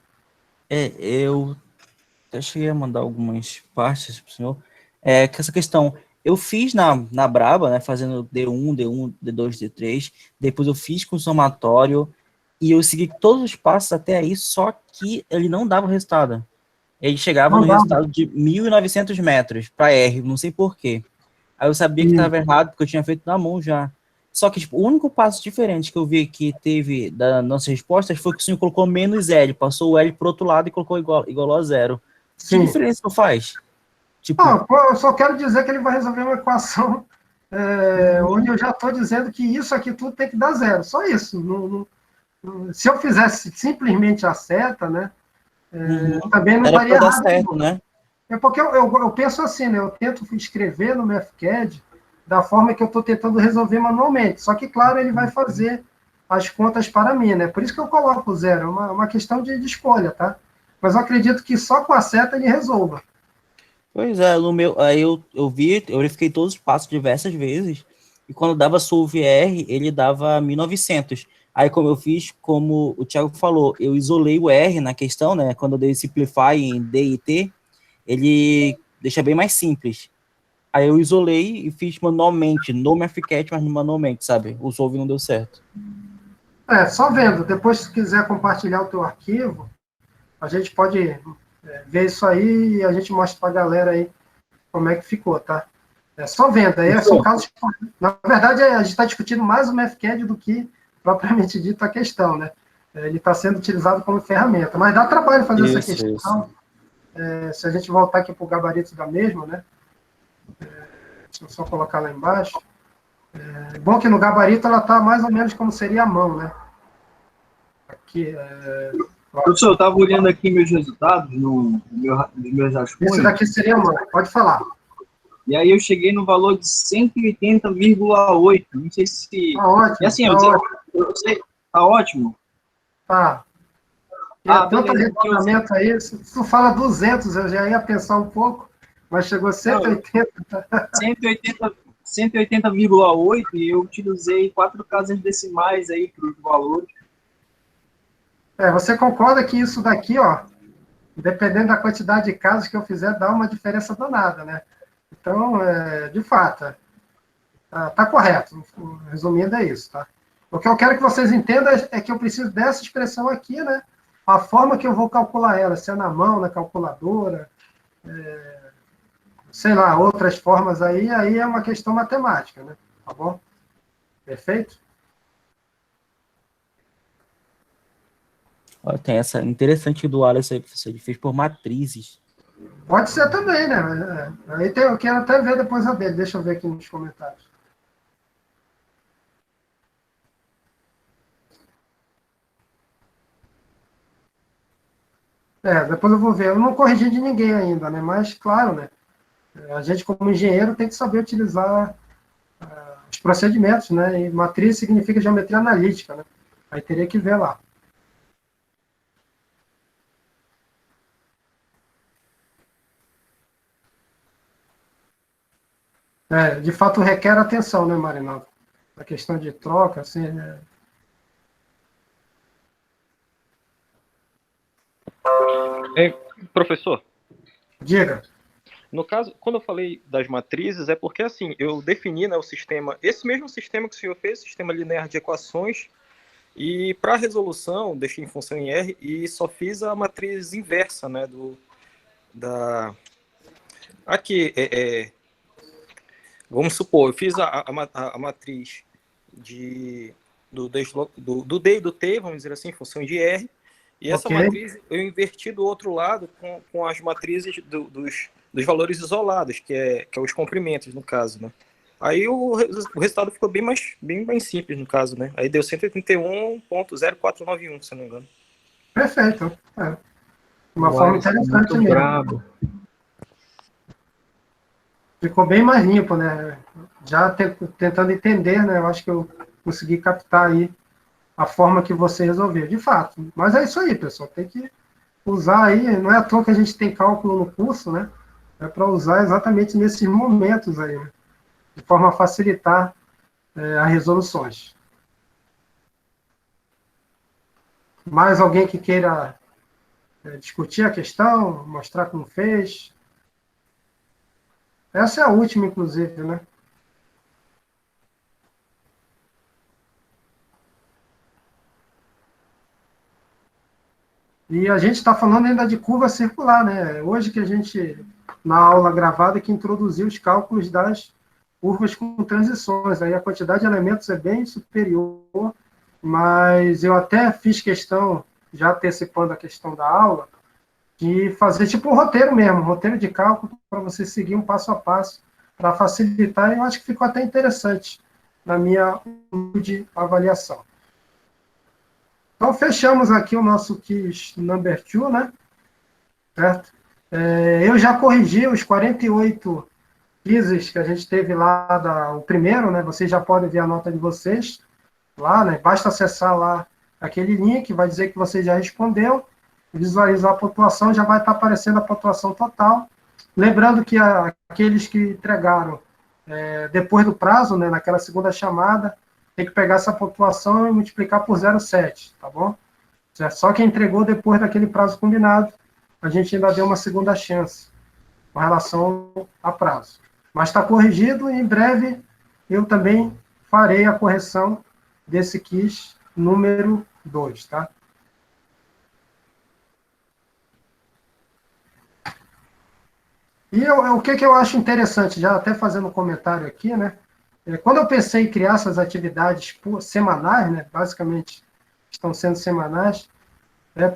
Eu cheguei a mandar algumas partes para o senhor. Que essa questão, eu fiz na Braba, né, fazendo D1, D2, D3, depois eu fiz com somatório, e eu segui todos os passos até aí, só que ele não dava o resultado. Ele chegava no resultado de 1.900 metros para R, não sei porquê. Aí eu sabia que estava errado, porque eu tinha feito na mão já. Só que, tipo, o único passo diferente que eu vi que teve das nossas respostas foi que o senhor colocou menos L, passou o L pro outro lado e colocou igual a zero. Sim. Que diferença isso faz? Tipo... eu só quero dizer que ele vai resolver uma equação onde eu já estou dizendo que isso aqui tudo tem que dar zero. Só isso. Se eu fizesse simplesmente a seta, né, também não daria errado. Certo, né? Porque eu penso assim, né, eu tento escrever no MathCAD da forma que eu estou tentando resolver manualmente. Só que, claro, ele vai fazer as contas para mim, né? Por isso que eu coloco zero. É uma questão de escolha, tá? Mas eu acredito que só com a seta ele resolva. Pois é, no meu, aí eu verifiquei todos os passos diversas vezes, e quando dava solve R, ele dava 1.900. Aí, como eu fiz, como o Thiago falou, eu isolei o R na questão, né? Quando eu dei simplify em D e T, ele deixa bem mais simples. Aí eu isolei e fiz manualmente, no MathCAD, mas manualmente, sabe? O solve não deu certo. Só vendo. Depois, se quiser compartilhar o teu arquivo, a gente pode ver isso aí e a gente mostra para a galera aí como é que ficou, tá? Só vendo. Aí são casos... Na verdade, a gente está discutindo mais o MathCAD do que propriamente dito a questão, né? Ele está sendo utilizado como ferramenta. Mas dá trabalho fazer essa questão. Se a gente voltar aqui para o gabarito da mesma, né? Deixa eu só colocar lá embaixo. Bom que no gabarito ela está mais ou menos como seria a mão, né? Aqui, Professor, eu estava olhando aqui meus resultados nos meus rascunhos. Esse daqui seria a mão, pode falar. E aí eu cheguei no valor de 180,8. Não sei se... Tá ótimo. E assim, eu sei, tá ótimo? Tá. Tanto relacionamento aí, se tu fala 200, eu já ia pensar um pouco, mas chegou a 180. 180,8 e eu utilizei 4 casas decimais aí para os valores. Você concorda que isso daqui, ó, dependendo da quantidade de casos que eu fizer, dá uma diferença danada, né? Então, de fato, tá correto. Resumindo, é isso, tá? O que eu quero que vocês entendam é que eu preciso dessa expressão aqui, né? A forma que eu vou calcular ela, se é na mão, na calculadora, sei lá, outras formas aí é uma questão matemática, né? Tá bom? Perfeito? Olha, tem essa interessante do Alex aí, professor, ele fez por matrizes. Pode ser também, né? Aí eu quero até ver depois a dele. Deixa eu ver aqui nos comentários. Depois eu vou ver. Eu não corrigi de ninguém ainda, né? Mas, claro, né? A gente, como engenheiro, tem que saber utilizar os procedimentos, né? E matriz significa geometria analítica, né? Aí teria que ver lá. De fato, requer atenção, né, Marinaldo? A questão de troca, assim... Professor? Diga. No caso, quando eu falei das matrizes, é porque, assim, eu defini, né, o sistema, esse mesmo sistema que o senhor fez, sistema linear de equações, e para a resolução, deixei em função em R, e só fiz a matriz inversa, né, Aqui, vamos supor, eu fiz a matriz do D e do T, vamos dizer assim, em função de R, e essa matriz eu inverti do outro lado com as matrizes dos valores isolados, que é os comprimentos, no caso, né? Aí o resultado ficou bem mais simples, no caso, né? Aí deu 181,0491, se não me engano. Perfeito. Uma forma interessante mesmo. Brabo. Ficou bem mais limpo, né? Já tentando entender, né? Eu acho que eu consegui captar aí a forma que você resolveu, de fato. Mas é isso aí, pessoal. Tem que usar aí, não é à toa que a gente tem cálculo no curso, né? É para usar exatamente nesses momentos aí, né? De forma a facilitar as resoluções. Mais alguém que queira discutir a questão, mostrar como fez? Essa é a última, inclusive, né? E a gente está falando ainda de curva circular, né? Hoje que a gente, na aula gravada, que introduziu os cálculos das curvas com transições. Aí a quantidade de elementos é bem superior, mas eu até fiz questão, já antecipando a questão da aula, de fazer tipo um roteiro mesmo, um roteiro de cálculo, para você seguir um passo a passo, para facilitar, e eu acho que ficou até interessante na minha avaliação. Então, fechamos aqui o nosso quiz number 2, né? Certo? Eu já corrigi os 48 quizzes que a gente teve lá, o primeiro, né? Vocês já podem ver a nota de vocês lá, né? Basta acessar lá aquele link, vai dizer que você já respondeu, visualizar a pontuação, já vai estar aparecendo a pontuação total. Lembrando que aqueles que entregaram depois do prazo, né? Naquela segunda chamada, tem que pegar essa pontuação e multiplicar por 0,7, tá bom? Só quem entregou depois daquele prazo combinado, a gente ainda deu uma segunda chance com relação a prazo. Mas está corrigido e em breve eu também farei a correção desse quiz número 2, tá? E o que eu acho interessante, já até fazendo um comentário aqui, né? Quando eu pensei em criar essas atividades semanais, né, basicamente estão sendo semanais,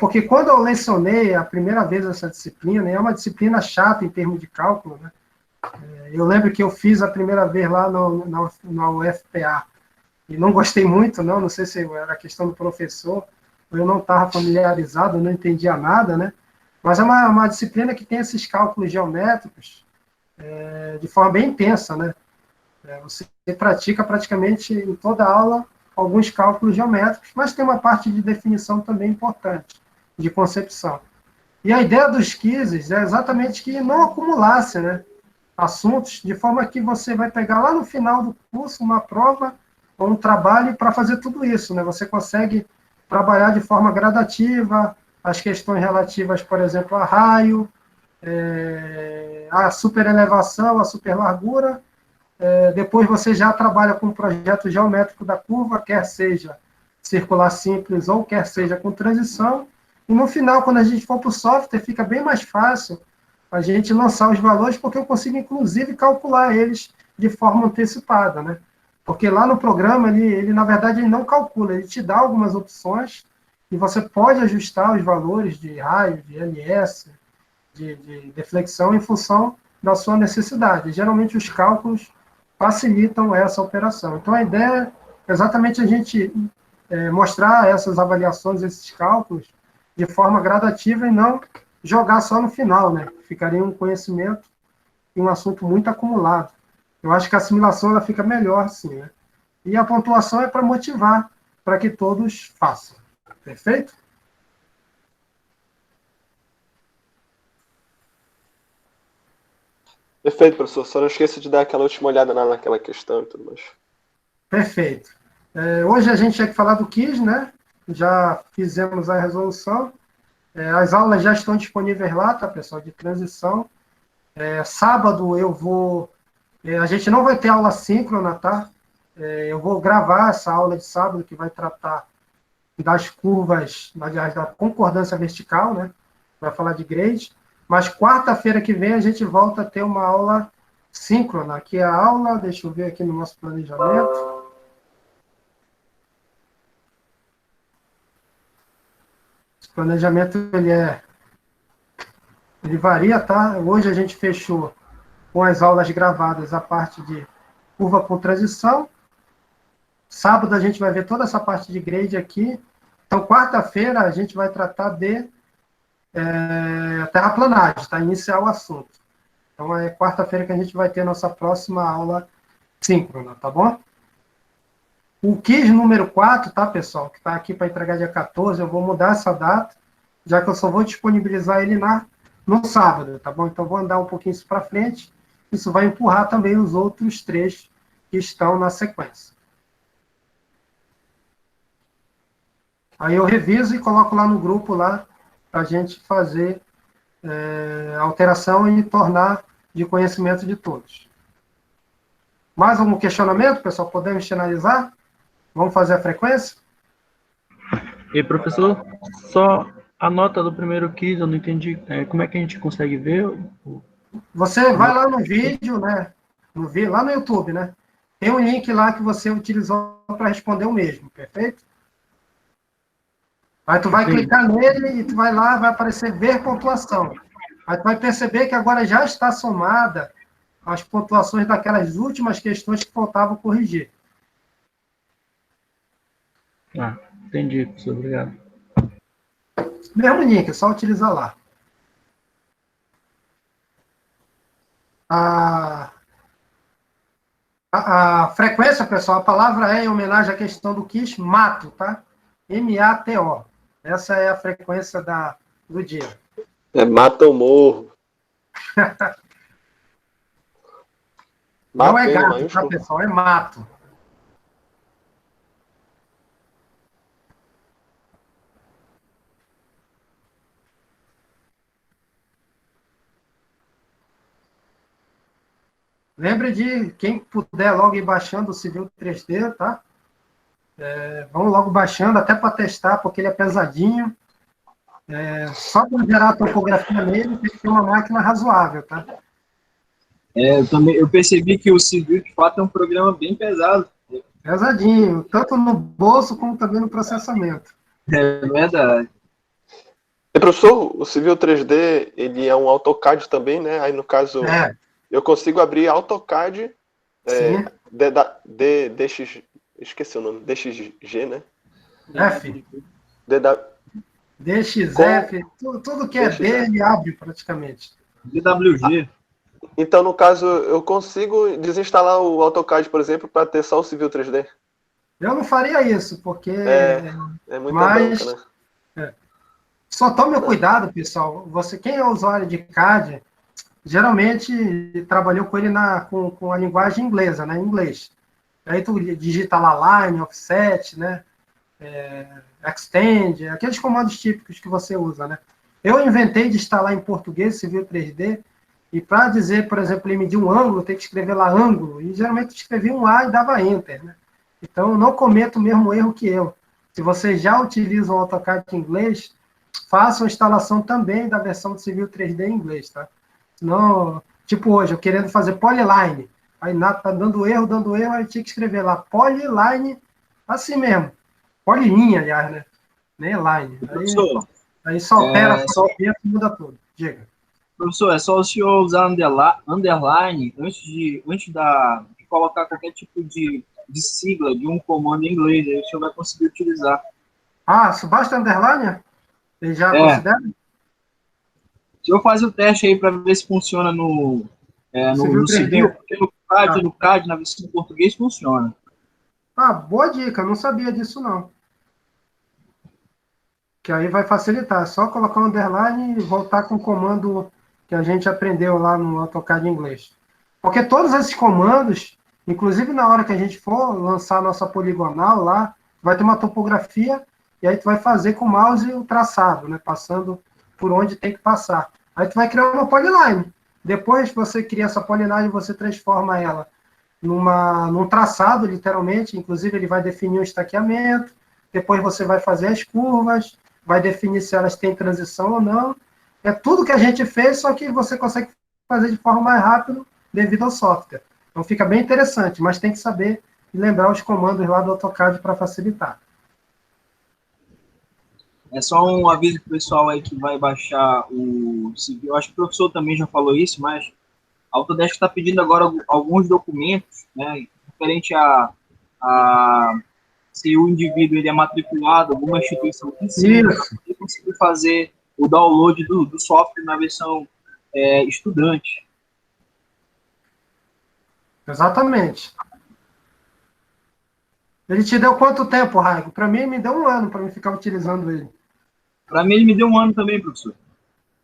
porque quando eu lecionei a primeira vez essa disciplina, é uma disciplina chata em termos de cálculo, né? Eu lembro que eu fiz a primeira vez lá na UFPA, e não gostei muito, não sei se era questão do professor, ou eu não estava familiarizado, não entendia nada, né? Mas é uma disciplina que tem esses cálculos geométricos de forma bem intensa, né? Você pratica praticamente em toda aula alguns cálculos geométricos, mas tem uma parte de definição também importante, de concepção. E a ideia dos quizzes é exatamente que não acumulasse, né, assuntos, de forma que você vai pegar lá no final do curso uma prova ou um trabalho para fazer tudo isso, né? Você consegue trabalhar de forma gradativa as questões relativas, por exemplo, a raio, a superelevação, a superlargura. Depois você já trabalha com o projeto geométrico da curva, quer seja circular simples ou quer seja com transição. E no final, quando a gente for para o software, fica bem mais fácil a gente lançar os valores, porque eu consigo, inclusive, calcular eles de forma antecipada, né? Porque lá no programa, ele na verdade, ele não calcula, ele te dá algumas opções e você pode ajustar os valores de raio, de LS, de deflexão, em função da sua necessidade. E, geralmente, os cálculos facilitam essa operação. Então, a ideia é exatamente a gente mostrar essas avaliações, esses cálculos, de forma gradativa e não jogar só no final, né? Ficaria um conhecimento e um assunto muito acumulado. Eu acho que a assimilação ela fica melhor assim, né? E a pontuação é para motivar, para que todos façam. Perfeito? Perfeito, professor. Só não esqueça de dar aquela última olhada naquela questão e tudo mais. Perfeito. Hoje a gente tinha que falar do quiz, né? Já fizemos a resolução. As aulas já estão disponíveis lá, tá, pessoal? De transição. Sábado eu vou... a gente não vai ter aula síncrona, tá? Eu vou gravar essa aula de sábado, que vai tratar das curvas, aliás, da concordância vertical, né? Vai falar de grade. Mas quarta-feira que vem a gente volta a ter uma aula síncrona. Aqui é a aula, deixa eu ver aqui no nosso planejamento. Esse planejamento, ele varia, tá? Hoje a gente fechou com as aulas gravadas a parte de curva com transição. Sábado a gente vai ver toda essa parte de grade aqui. Então, quarta-feira a gente vai tratar de terraplanagem, tá? Iniciar o assunto. Então, é quarta-feira que a gente vai ter a nossa próxima aula síncrona, tá bom? O quiz número 4, tá, pessoal? Que está aqui para entregar dia 14, eu vou mudar essa data. já que eu só vou disponibilizar ele no sábado, tá bom? Então, vou andar um pouquinho isso para frente. Isso vai empurrar também os outros 3 que estão na sequência. Aí eu reviso e coloco lá no grupo lá para a gente fazer a alteração e tornar de conhecimento de todos. Mais algum questionamento, pessoal? Podemos finalizar? Vamos fazer a frequência? E professor, só a nota do primeiro quiz, eu não entendi. Como é que a gente consegue ver? Você vai lá no vídeo, né? Lá no YouTube, né? Tem um link lá que você utilizou para responder o mesmo, perfeito? Aí tu vai clicar nele e tu vai lá, vai aparecer ver pontuação. Aí tu vai perceber que agora já está somada as pontuações daquelas últimas questões que faltavam corrigir. Ah, entendi, professor, obrigado. Mesmo link, é só utilizar lá. A frequência, pessoal, a palavra é em homenagem à questão do quiz, mato, tá? M-A-T-O. Essa é a frequência do dia. Mata ou morro. Não é gato, tá, pessoal? É mato. Lembre de, quem puder logo ir baixando o Civil 3D, tá? Vamos logo baixando, até para testar, porque ele é pesadinho. Só para gerar a topografia nele, tem que ter uma máquina razoável, tá? Eu percebi que o Civil, de fato, é um programa bem pesado. Pesadinho, tanto no bolso como também no processamento. É verdade. E, professor, o Civil 3D, ele é um AutoCAD também, né? Aí, no caso, eu consigo abrir AutoCAD DX, esqueci o nome, DXG, né? F. DXF, tudo que é D, ele abre praticamente. DWG. Então, no caso, eu consigo desinstalar o AutoCAD, por exemplo, para ter só o Civil 3D? Eu não faria isso, porque... É muita bronca, né? Só tome cuidado, pessoal. Quem é usuário de CAD, geralmente trabalhou com ele com a linguagem inglesa, né? Em inglês. Aí tu digita lá line, offset, né? Extend, aqueles comandos típicos que você usa, né? Eu inventei de instalar em português Civil 3D, e para dizer, por exemplo, ele medir um ângulo, tem que escrever lá ângulo, e geralmente escrevia um A e dava Enter, né? Então, não cometa o mesmo erro que eu. Se você já utiliza o AutoCAD em inglês, faça a instalação também da versão do Civil 3D em inglês, tá? Senão, tipo hoje, eu querendo fazer polyline, aí tá dando erro, aí tinha que escrever lá polyline, assim mesmo. Polylinha, aliás, né? Nem line. Aí só altera e muda tudo. Diga. Professor, é só o senhor usar underline antes de colocar qualquer tipo de sigla de um comando em inglês, aí o senhor vai conseguir utilizar. Se basta underline? Ele já considera? Se eu fazer o teste aí para ver se funciona no Civil, porque no CAD, na versão em português, funciona. Boa dica, não sabia disso não. Que aí vai facilitar, é só colocar um underline e voltar com o comando que a gente aprendeu lá no AutoCAD em inglês. Porque todos esses comandos, inclusive na hora que a gente for lançar a nossa poligonal lá, vai ter uma topografia e aí tu vai fazer com o mouse o traçado, né, passando por onde tem que passar. Aí tu vai criar uma polyline. Depois que você cria essa polyline, você transforma ela num traçado, literalmente, inclusive ele vai definir o estaqueamento, depois você vai fazer as curvas, vai definir se elas têm transição ou não. É tudo que a gente fez, só que você consegue fazer de forma mais rápida devido ao software. Então fica bem interessante, mas tem que saber e lembrar os comandos lá do AutoCAD para facilitar. É só um aviso para o pessoal aí que vai baixar o Civil. Eu acho que o professor também já falou isso, mas a Autodesk está pedindo agora alguns documentos, né, referente a se o indivíduo ele é matriculado em alguma instituição que ensina, para conseguir fazer o download do software na versão estudante. Exatamente. Ele te deu quanto tempo, Raigo? Para mim, me deu 1 ano para mim ficar utilizando ele. Para mim, ele me deu um ano também, professor.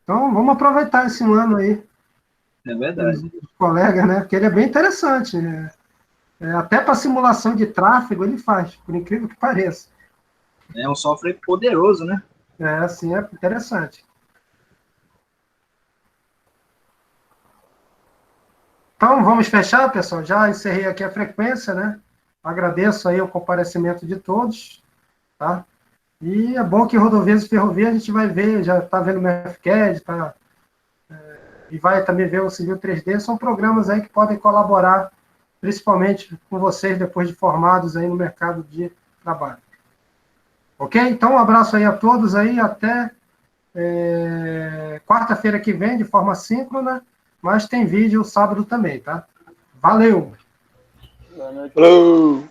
Então, vamos aproveitar esse ano aí. É verdade. Os colegas, né? Porque ele é bem interessante. Né? Até para simulação de tráfego ele faz, por incrível que pareça. É um software poderoso, né? Assim, é interessante. Então, vamos fechar, pessoal. Já encerrei aqui a frequência, né? Agradeço aí o comparecimento de todos, tá? E é bom que rodovias e ferrovias a gente vai ver, já está vendo o MFCAD, tá? E vai também ver o Civil 3D, são programas aí que podem colaborar, principalmente com vocês depois de formados aí no mercado de trabalho. Ok? Então, um abraço aí a todos aí, até quarta-feira que vem, de forma síncrona, mas tem vídeo sábado também, tá? Valeu! Boa noite. Falou!